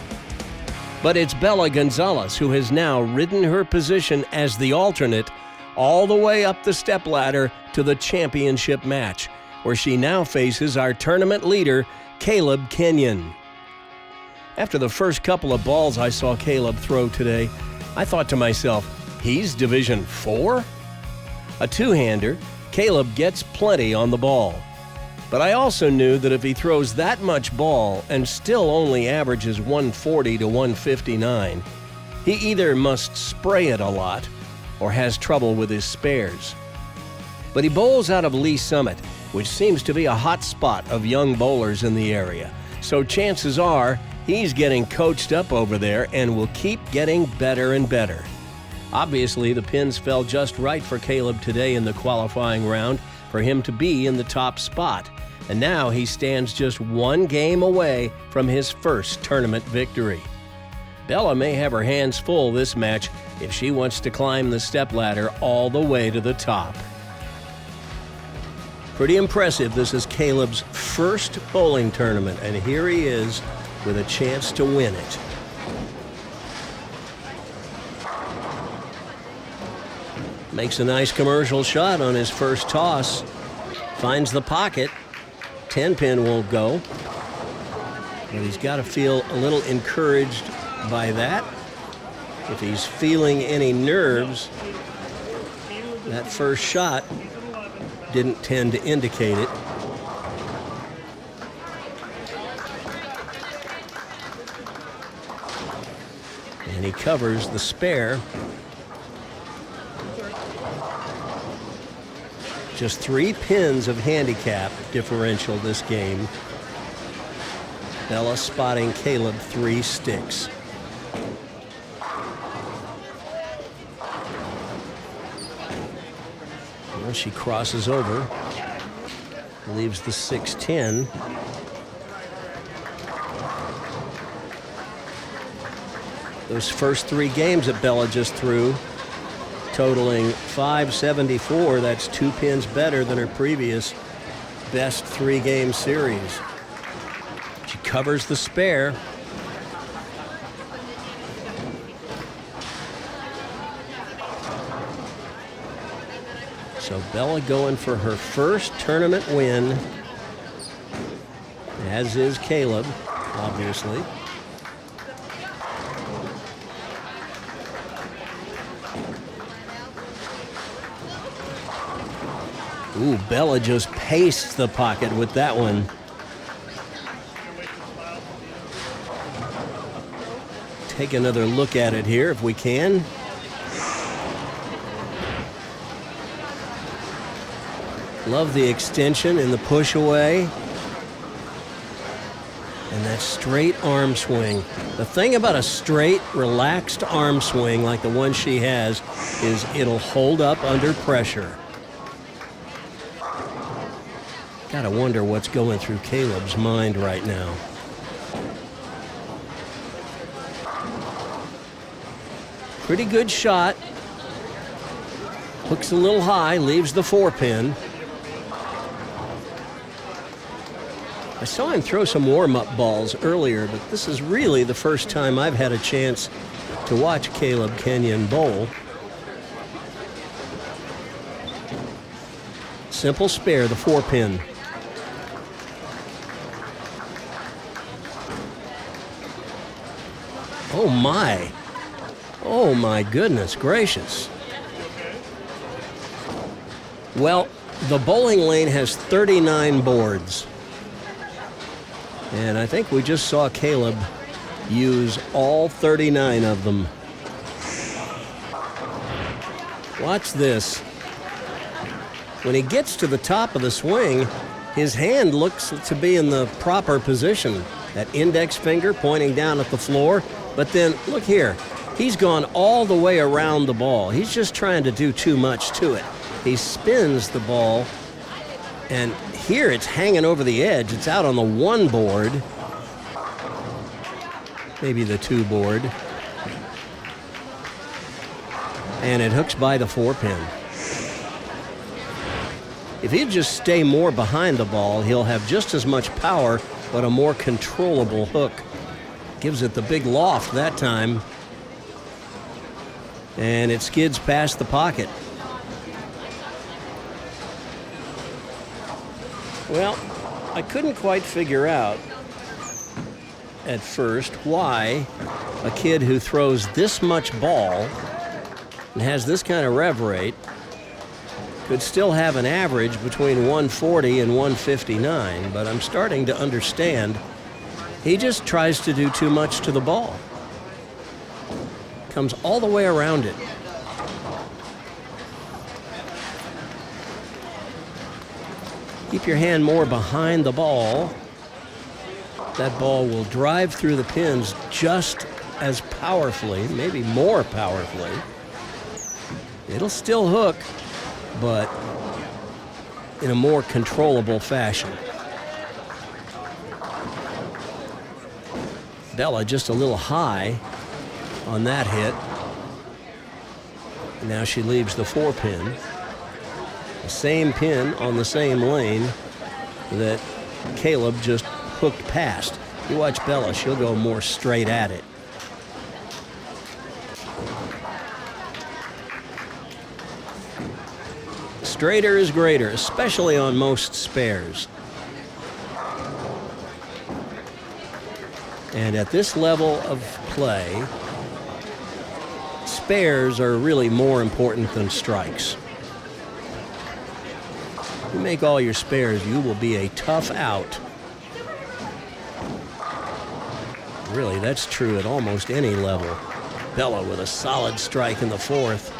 But it's Bella Gonzalez who has now ridden her position as the alternate all the way up the stepladder to the championship match, where she now faces our tournament leader, Caleb Kenyon. After the first couple of balls I saw Caleb throw today, I thought to myself, he's Division 4? A two-hander, Caleb gets plenty on the ball. But I also knew that if he throws that much ball and still only averages 140 to 159, he either must spray it a lot or has trouble with his spares. But he bowls out of Lee Summit, which seems to be a hot spot of young bowlers in the area. So chances are he's getting coached up over there and will keep getting better and better. Obviously, the pins fell just right for Caleb today in the qualifying round for him to be in the top spot. And now he stands just one game away from his first tournament victory. Bella may have her hands full this match if she wants to climb the stepladder all the way to the top. Pretty impressive. This is Caleb's first bowling tournament, and here he is with a chance to win it. Makes a nice commercial shot on his first toss. Finds the pocket. 10-pin won't go. But he's got to feel a little encouraged by that. If he's feeling any nerves, that first shot didn't tend to indicate it. And he covers the spare. Just 3 pins of handicap differential this game. Bella spotting Caleb 3 sticks. Well, she crosses over, leaves the 6-10. Those first 3 games that Bella just threw, totaling 574. That's 2 pins better than her previous best 3-game series. She covers the spare. So Bella going for her first tournament win, as is Caleb, obviously. Ooh, Bella just pastes the pocket with that one. Take another look at it here if we can. Love the extension and the push away. And that straight arm swing. The thing about a straight, relaxed arm swing like the one she has is it'll hold up under pressure. Gotta wonder what's going through Caleb's mind right now. Pretty good shot. Hooks a little high, leaves the 4-pin. I saw him throw some warm-up balls earlier, but this is really the first time I've had a chance to watch Caleb Kenyon bowl. Simple spare, the 4-pin. Oh my. Oh my goodness gracious. Well, the bowling lane has 39 boards. And I think we just saw Caleb use all 39 of them. Watch this. When he gets to the top of the swing, his hand looks to be in the proper position. That index finger pointing down at the floor. But then, look here. He's gone all the way around the ball. He's just trying to do too much to it. He spins the ball, and here it's hanging over the edge. It's out on the 1 board, maybe the 2 board, and it hooks by the 4-pin. If he'd just stay more behind the ball, he'll have just as much power, but a more controllable hook. Gives it the big loft that time, and it skids past the pocket. Well, I couldn't quite figure out at first why a kid who throws this much ball and has this kind of rev rate could still have an average between 140 and 159, but I'm starting to understand. He just tries to do too much to the ball. Comes all the way around it. Keep your hand more behind the ball. That ball will drive through the pins just as powerfully, maybe more powerfully, It'll still hook, but in a more controllable fashion. Bella just a little high on that hit. Now she leaves the 4-pin. The same pin on the same lane that Caleb just hooked past. You watch Bella, she'll go more straight at it. Straighter is greater, especially on most spares. And at this level of play, spares are really more important than strikes. You make all your spares, you will be a tough out. Really, that's true at almost any level. Bella with a solid strike in the 4th.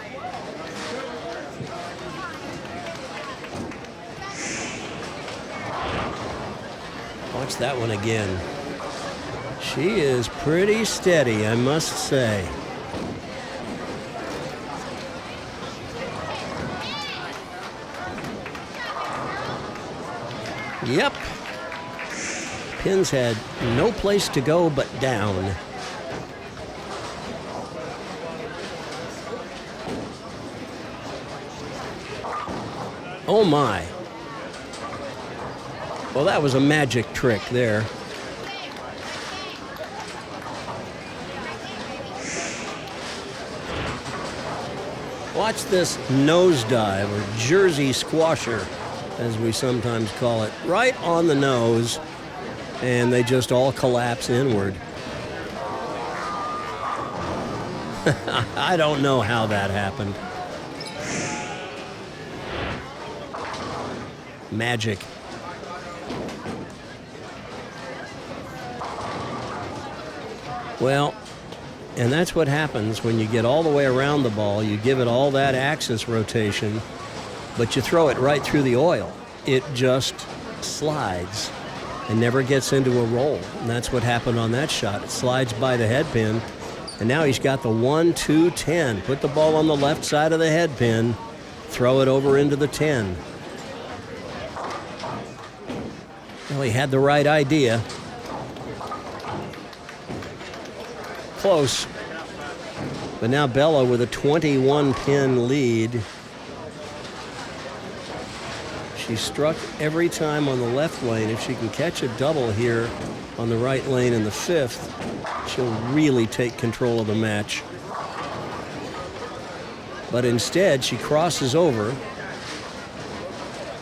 Watch that one again. She is pretty steady, I must say. Yep. Pins had no place to go but down. Oh my. Well, that was a magic trick there. Watch this nosedive, or Jersey squasher, as we sometimes call it, right on the nose, and they just all collapse inward. I don't know how that happened. Magic. Well, and that's what happens when you get all the way around the ball. You give it all that axis rotation, but you throw it right through the oil. It just slides and never gets into a roll. And that's what happened on that shot. It slides by the head pin, and now he's got the 1-2-10. Put the ball on the left side of the head pin, throw it over into the 10. Well, he had the right idea. Close. But now Bella with a 21-pin lead. She struck every time on the left lane. If she can catch a double here on the right lane in the 5th, she'll really take control of the match. But instead, she crosses over,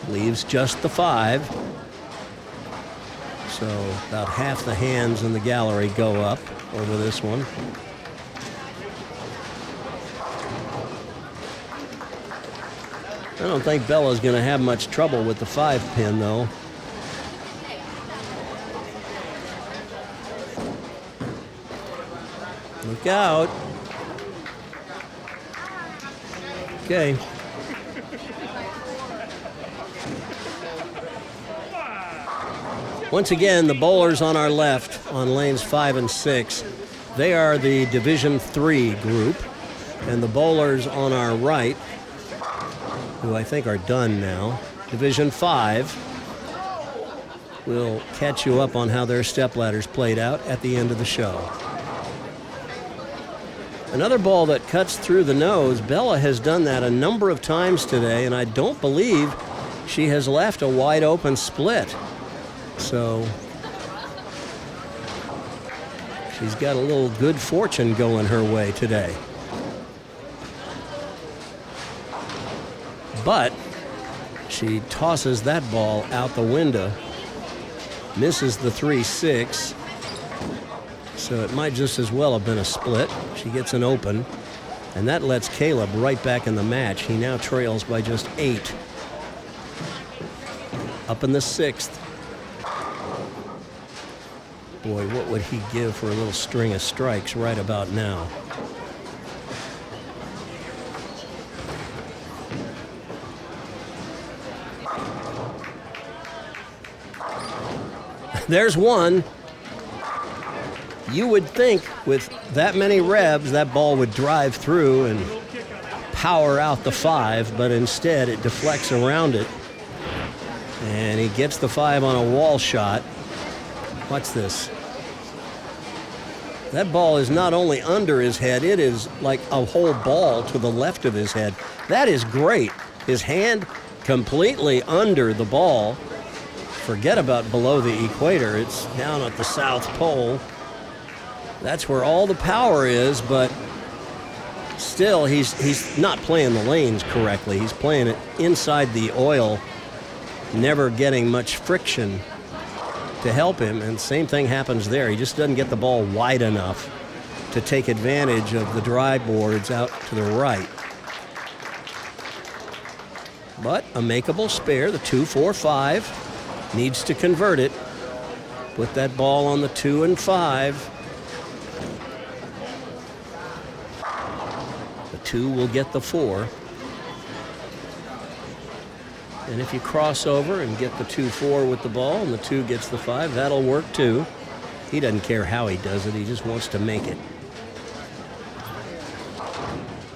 leaves just the 5. So about half the hands in the gallery go up over this one. I don't think Bella's going to have much trouble with the 5-pin, though. Look out. Okay. Once again, the bowlers on our left on lanes 5 and 6, they are the Division 3 group, and the bowlers on our right, who I think are done now, Division 5, will catch you up on how their stepladders played out at the end of the show. Another ball that cuts through the nose. Bella has done that a number of times today, and I don't believe she has left a wide open split. So she's got a little good fortune going her way today. But she tosses that ball out the window, misses the 3-6, so it might just as well have been a split. She gets an open, and that lets Caleb right back in the match. He now trails by just 8. Up in the 6th. Boy, what would he give for a little string of strikes right about now? There's one. You would think with that many revs, that ball would drive through and power out the 5, but instead it deflects around it. And he gets the 5 on a wall shot. Watch this. That ball is not only under his head, it is like a whole ball to the left of his head. That is great. His hand completely under the ball. Forget about below the equator. It's down at the South Pole. That's where all the power is, but still he's not playing the lanes correctly. He's playing it inside the oil, never getting much friction to help him, and same thing happens there. He just doesn't get the ball wide enough to take advantage of the dry boards out to the right. But a makeable spare, the 2-4-5, needs to convert it. Put that ball on the 2 and 5. The 2 will get the 4. And if you cross over and get the 2-4 with the ball and the 2 gets the 5, that'll work too. He doesn't care how he does it, he just wants to make it.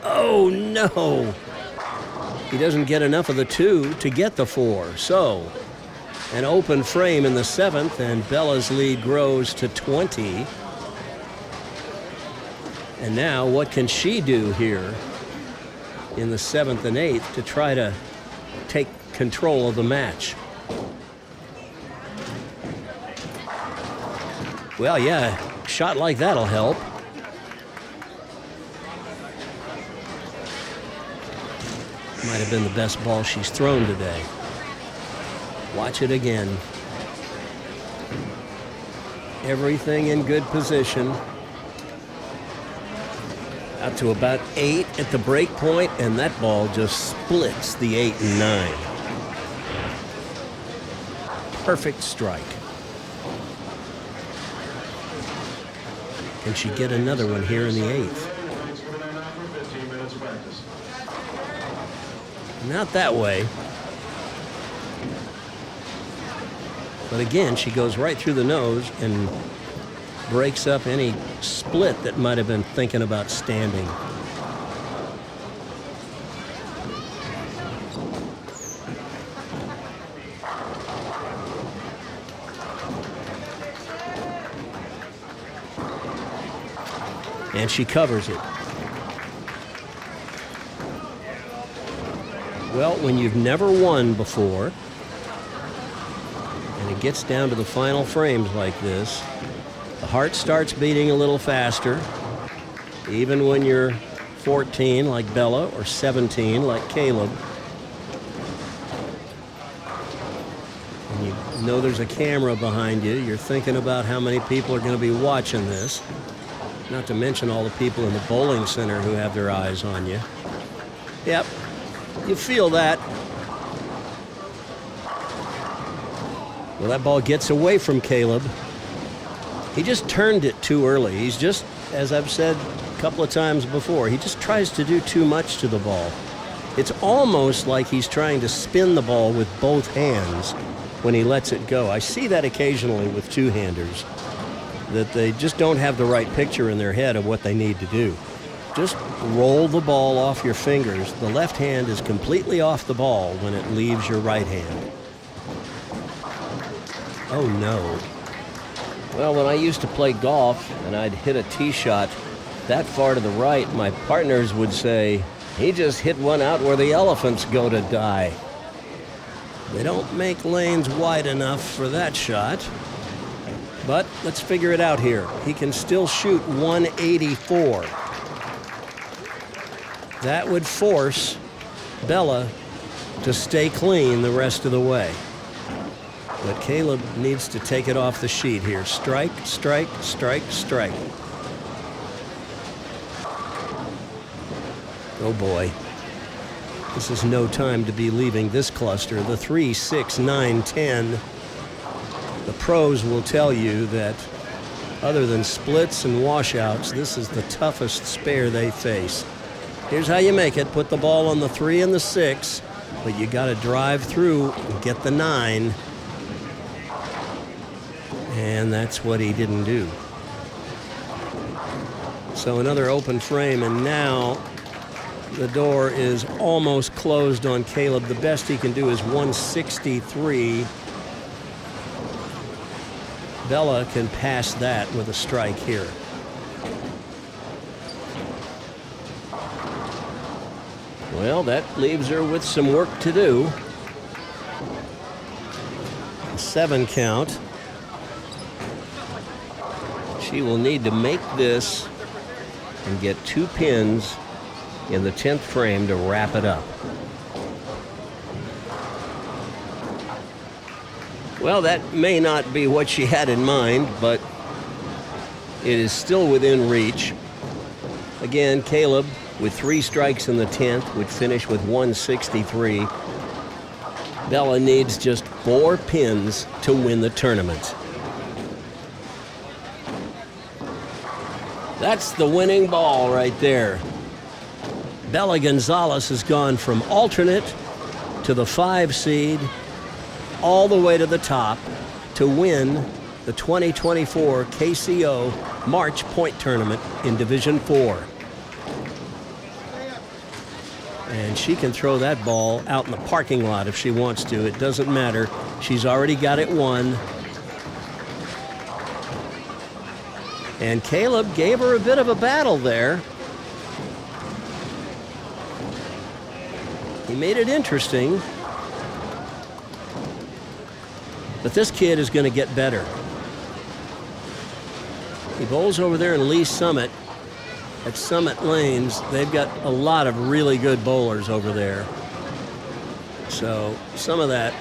Oh no! He doesn't get enough of the 2 to get the 4. So, an open frame in the 7th, and Bella's lead grows to 20. And now, what can she do here in the 7th and 8th to try to take control of the match? Well, yeah, a shot like that'll help. Might have been the best ball she's thrown today. Watch it again. Everything in good position. Out to about 8 at the break point, and that ball just splits the 8 and 9. Perfect strike. Can she get another one here in the 8th? Not that way. But again, she goes right through the nose and breaks up any split that might have been thinking about standing. And she covers it. Well, when you've never won before, and it gets down to the final frames like this, the heart starts beating a little faster, even when you're 14 like Bella or 17 like Caleb. And you know there's a camera behind you. You're thinking about how many people are going to be watching this. Not to mention all the people in the bowling center who have their eyes on you. Yep, you feel that. Well, that ball gets away from Caleb. He just turned it too early. He's just, as I've said a couple of times before, he just tries to do too much to the ball. It's almost like he's trying to spin the ball with both hands when he lets it go. I see that occasionally with two-handers, that they just don't have the right picture in their head of what they need to do. Just roll the ball off your fingers. The left hand is completely off the ball when it leaves your right hand. Oh no. Well, when I used to play golf and I'd hit a tee shot that far to the right, my partners would say, he just hit one out where the elephants go to die. They don't make lanes wide enough for that shot. But let's figure it out here. He can still shoot 184. That would force Bella to stay clean the rest of the way. But Caleb needs to take it off the sheet here. Strike, strike, strike, strike. Oh boy. This is no time to be leaving this cluster. The 3, 6, 9, 10. The pros will tell you that other than splits and washouts, this is the toughest spare they face. Here's how you make it. Put the ball on the 3 and the 6, but you got to drive through and get the 9. And that's what he didn't do. So another open frame, and now The door is almost closed on Caleb. The best he can do is 163. Bella can pass that with a strike here. Well, that leaves her with some work to do. 7 count. She will need to make this and get 2 pins in the 10th frame to wrap it up. Well, that may not be what she had in mind, but it is still within reach. Again, Caleb, with 3 strikes in the 10th, would finish with 163. Bella needs just 4 pins to win the tournament. That's the winning ball right there. Bella Gonzalez has gone from alternate to the 5 seed all the way to the top to win the 2024 KCO March Point Tournament in Division 4. And she can throw that ball out in the parking lot if she wants to. It doesn't matter. She's already got it won. And Caleb gave her a bit of a battle there. He made it interesting. But this kid is going to get better. He bowls over there in Lee Summit at Summit Lanes. They've got a lot of really good bowlers over there. So some of that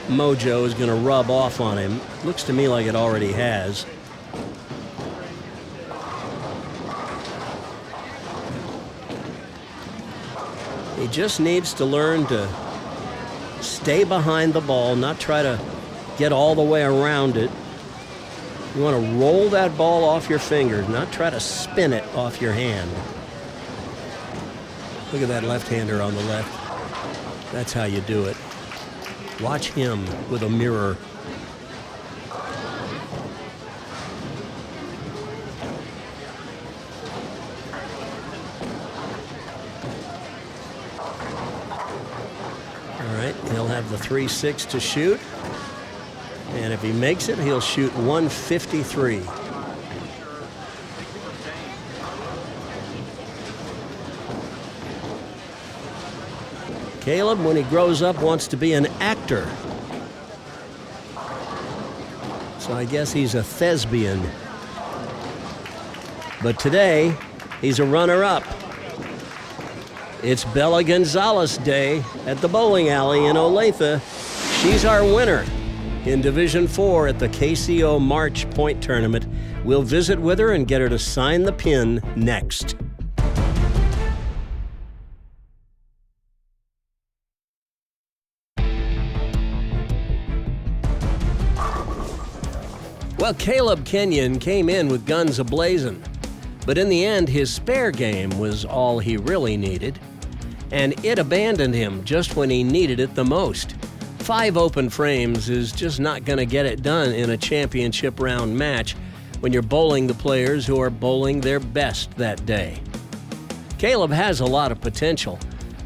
mojo is going to rub off on him. Looks to me like it already has. He just needs to learn to stay behind the ball, not try to get all the way around it. You want to roll that ball off your fingers, not try to spin it off your hand. Look at that left-hander on the left. That's how you do it. Watch him with a mirror. All right, he'll have the 3-6 to shoot. And if he makes it, he'll shoot 153. Caleb, when he grows up, wants to be an actor. So I guess he's a thespian. But today, he's a runner-up. It's Bella Gonzalez Day at the bowling alley in Olathe. She's our winner in Division 4 at the KCO March Point Tournament. We'll visit with her and get her to sign the pin next. Well, Caleb Kenyon came in with guns a-blazing, but in the end, his spare game was all he really needed, and it abandoned him just when he needed it the most. 5 open frames is just not going to get it done in a championship round match when you're bowling the players who are bowling their best that day. Caleb has a lot of potential,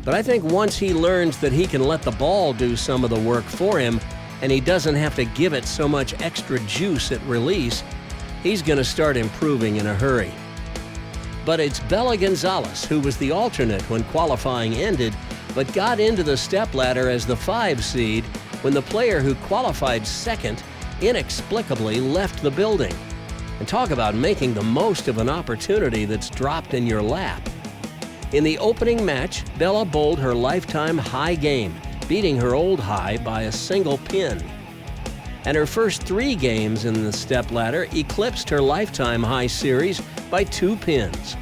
but I think once he learns that he can let the ball do some of the work for him and he doesn't have to give it so much extra juice at release, he's going to start improving in a hurry. But it's Bella Gonzalez, who was the alternate when qualifying ended, but got into the stepladder as the 5 seed when the player who qualified second inexplicably left the building. And talk about making the most of an opportunity that's dropped in your lap. In the opening match, Bella bowled her lifetime high game, beating her old high by a single pin. And her first 3 games in the stepladder eclipsed her lifetime high series by 2 pins.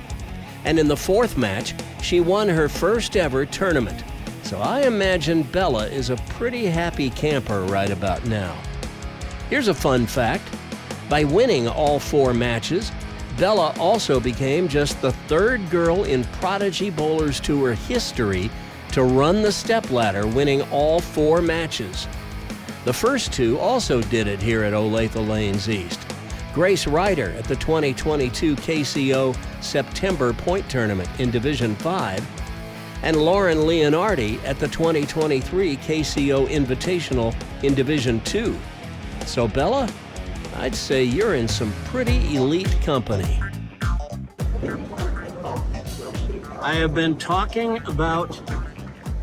And in the 4th match, she won her first ever tournament. So I imagine Bella is a pretty happy camper right about now. Here's a fun fact. By winning all 4 matches, Bella also became just the 3rd girl in Prodigy Bowlers Tour history to run the stepladder, winning all 4 matches. The first 2 also did it here at Olathe Lanes East. Grace Ryder at the 2022 KCO September Point Tournament in Division 5, and Lauren Leonardi at the 2023 KCO Invitational in Division 2. So, Bella, I'd say you're in some pretty elite company. I have been talking about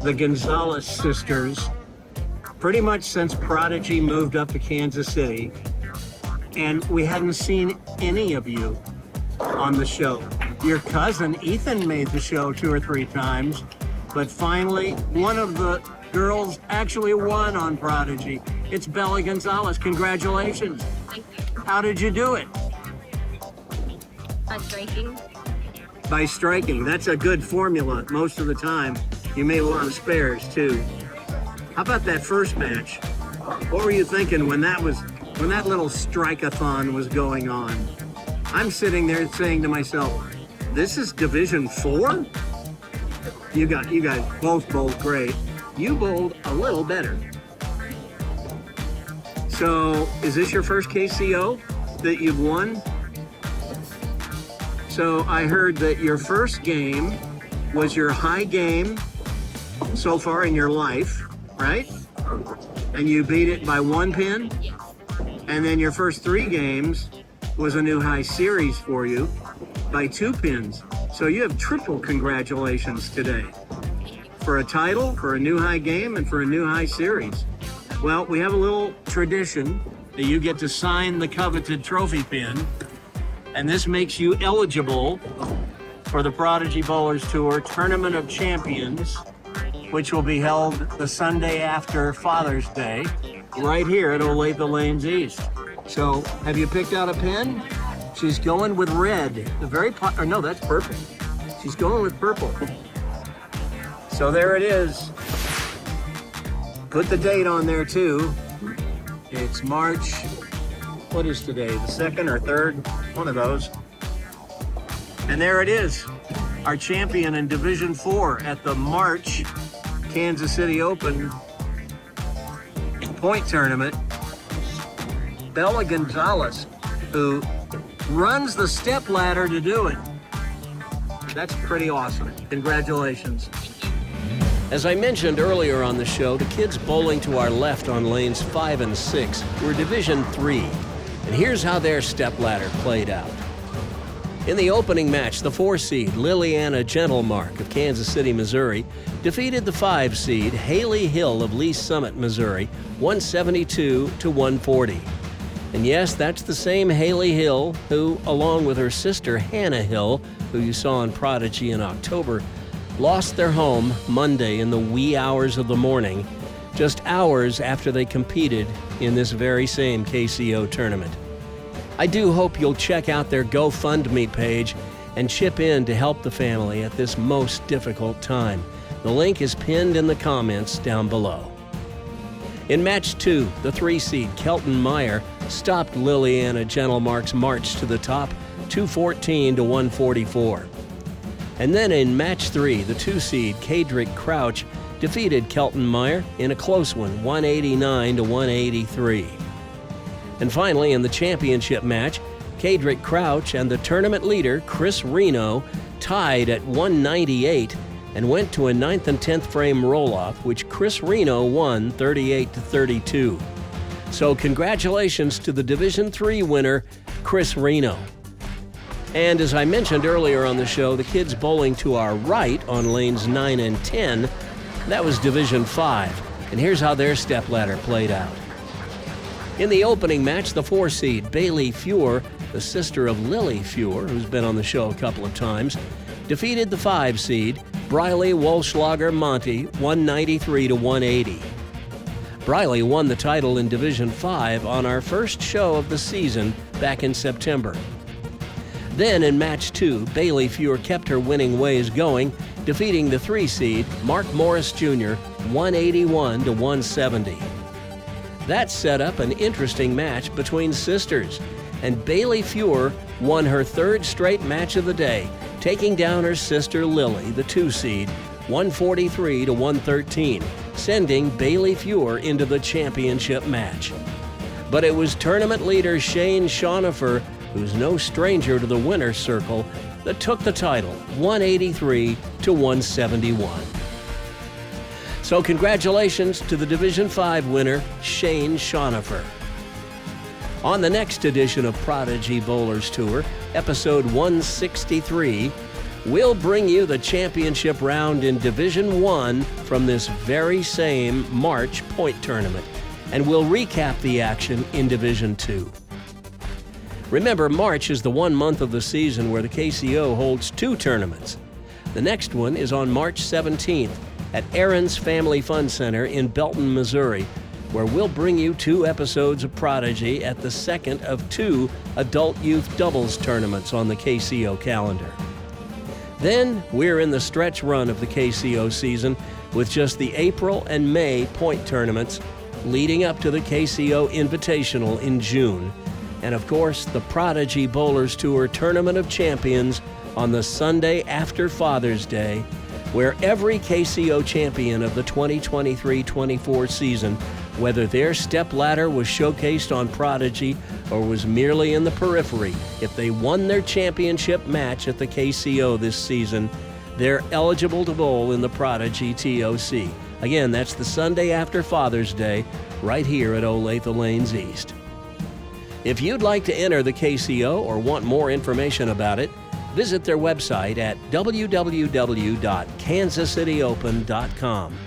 the Gonzalez sisters pretty much since Prodigy moved up to Kansas City, and we hadn't seen any of you on the show. Your cousin Ethan made the show 2 or 3 times, but finally one of the girls actually won on Prodigy. It's Bella Gonzalez. Congratulations. Thank you. How did you do it? By striking. By striking. That's a good formula most of the time. You made a lot of spares too. How about that first match? What were you thinking when that little strike-a-thon was going on? I'm sitting there saying to myself, this is Division 4? You guys both bowled great. You bowled a little better. So, is this your first KCO that you've won? So, I heard that your first game was your high game so far in your life, right? And you beat it by 1 pin? Yes. And then your first 3 games was a new high series for you by 2 pins. So you have triple congratulations today for a title, for a new high game, and for a new high series. Well, we have a little tradition that you get to sign the coveted trophy pin, and this makes you eligible for the Prodigy Bowlers Tour Tournament of Champions, which will be held the Sunday after Father's Day, right here at Olathe Lanes East. So, have you picked out a pen? She's going with red. No, that's purple. She's going with purple. So there it is. Put the date on there too. It's March, what is today? The 2nd or 3rd? One of those. And there it is. Our champion in Division 4 at the March Kansas City Open point tournament, Bella Gonzalez, who runs the stepladder to do it. That's pretty awesome. Congratulations. As I mentioned earlier on the show, the kids bowling to our left on lanes 5 and 6 were Division 3. And here's how their stepladder played out. In the opening match, the 4-seed Liliana Gentlemark of Kansas City, Missouri, defeated the 5-seed Haley Hill of Lee Summit, Missouri, 172 to 140. And yes, that's the same Haley Hill who, along with her sister Hannah Hill, who you saw in Prodigy in October, lost their home Monday in the wee hours of the morning, just hours after they competed in this very same KCO tournament. I do hope you'll check out their GoFundMe page and chip in to help the family at this most difficult time. The link is pinned in the comments down below. In match 2, the 3-seed Kelton Meyer stopped Liliana Gentlemark's march to the top, 214 to 144. And then in match 3, the 2-seed Kadrick Crouch defeated Kelton Meyer in a close one, 189 to 183. And finally, in the championship match, Kadrick Crouch and the tournament leader, Chris Reno, tied at 198 and went to a 9th and 10th frame roll-off, which Chris Reno won 38 to 32. So congratulations to the Division 3 winner, Chris Reno. And as I mentioned earlier on the show, the kids bowling to our right on lanes 9 and 10, that was Division 5. And here's how their stepladder played out. In the opening match, the 4-seed Bailey Fuhr, the sister of Lily Fuhr, who's been on the show a couple of times, defeated the 5-seed Briley Walschlager Monty 193 to 180. Briley won the title in Division 5 on our first show of the season back in September. Then in match 2, Bailey Fuhr kept her winning ways going, defeating the 3-seed Mark Morris Jr. 181 to 170. That set up an interesting match between sisters, and Bailey Fuhr won her 3rd straight match of the day, taking down her sister Lily, the 2-seed, 143 to 113, sending Bailey Fuhr into the championship match. But it was tournament leader Shane Schonifer, who's no stranger to the winner's circle, that took the title, 183 to 171. So congratulations to the Division 5 winner, Shane Schonifer. On the next edition of Prodigy Bowlers Tour, episode 163, we'll bring you the championship round in Division 1 from this very same March point tournament, and we'll recap the action in Division 2. Remember, March is the one month of the season where the KCO holds 2 tournaments. The next one is on March 17th at Aaron's Family Fun Center in Belton, Missouri, where we'll bring you 2 episodes of Prodigy at the second of 2 adult-youth doubles tournaments on the KCO calendar. Then we're in the stretch run of the KCO season with just the April and May point tournaments leading up to the KCO Invitational in June, and of course the Prodigy Bowlers Tour Tournament of Champions on the Sunday after Father's Day, where every KCO champion of the 2023-24 season, whether their stepladder was showcased on Prodigy or was merely in the periphery, if they won their championship match at the KCO this season, they're eligible to bowl in the Prodigy TOC. Again, that's the Sunday after Father's Day, right here at Olathe Lanes East. If you'd like to enter the KCO or want more information about it, visit their website at www.kansascityopen.com.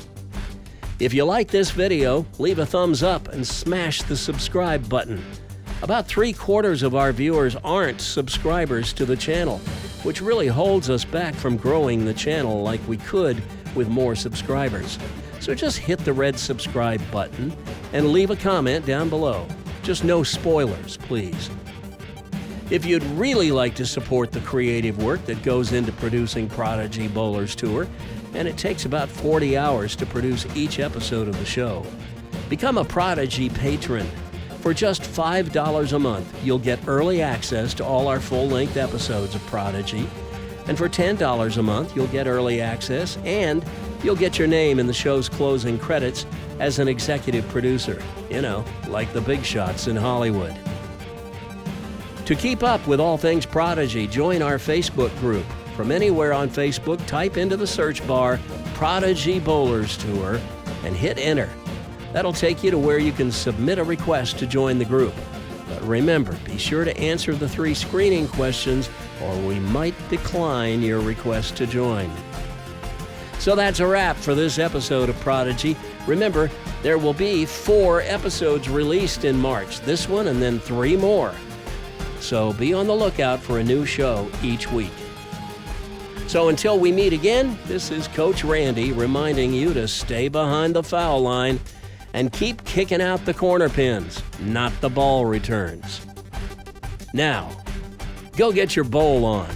If you like this video, leave a thumbs up and smash the subscribe button. About 3/4 of our viewers aren't subscribers to the channel, which really holds us back from growing the channel like we could with more subscribers. So just hit the red subscribe button and leave a comment down below. Just no spoilers, please. If you'd really like to support the creative work that goes into producing Prodigy Bowlers Tour, and it takes about 40 hours to produce each episode of the show, become a Prodigy patron. For just $5 a month, you'll get early access to all our full-length episodes of Prodigy, and for $10 a month, you'll get early access, and you'll get your name in the show's closing credits as an executive producer, like the big shots in Hollywood. To keep up with all things Prodigy, join our Facebook group. From anywhere on Facebook, type into the search bar Prodigy Bowlers Tour and hit enter. That'll take you to where you can submit a request to join the group. But remember, be sure to answer the 3 screening questions or we might decline your request to join. So that's a wrap for this episode of Prodigy. Remember, there will be 4 episodes released in March, this one and then 3 more. So be on the lookout for a new show each week. So until we meet again, this is Coach Randy reminding you to stay behind the foul line and keep kicking out the corner pins, not the ball returns. Now, go get your bowl on.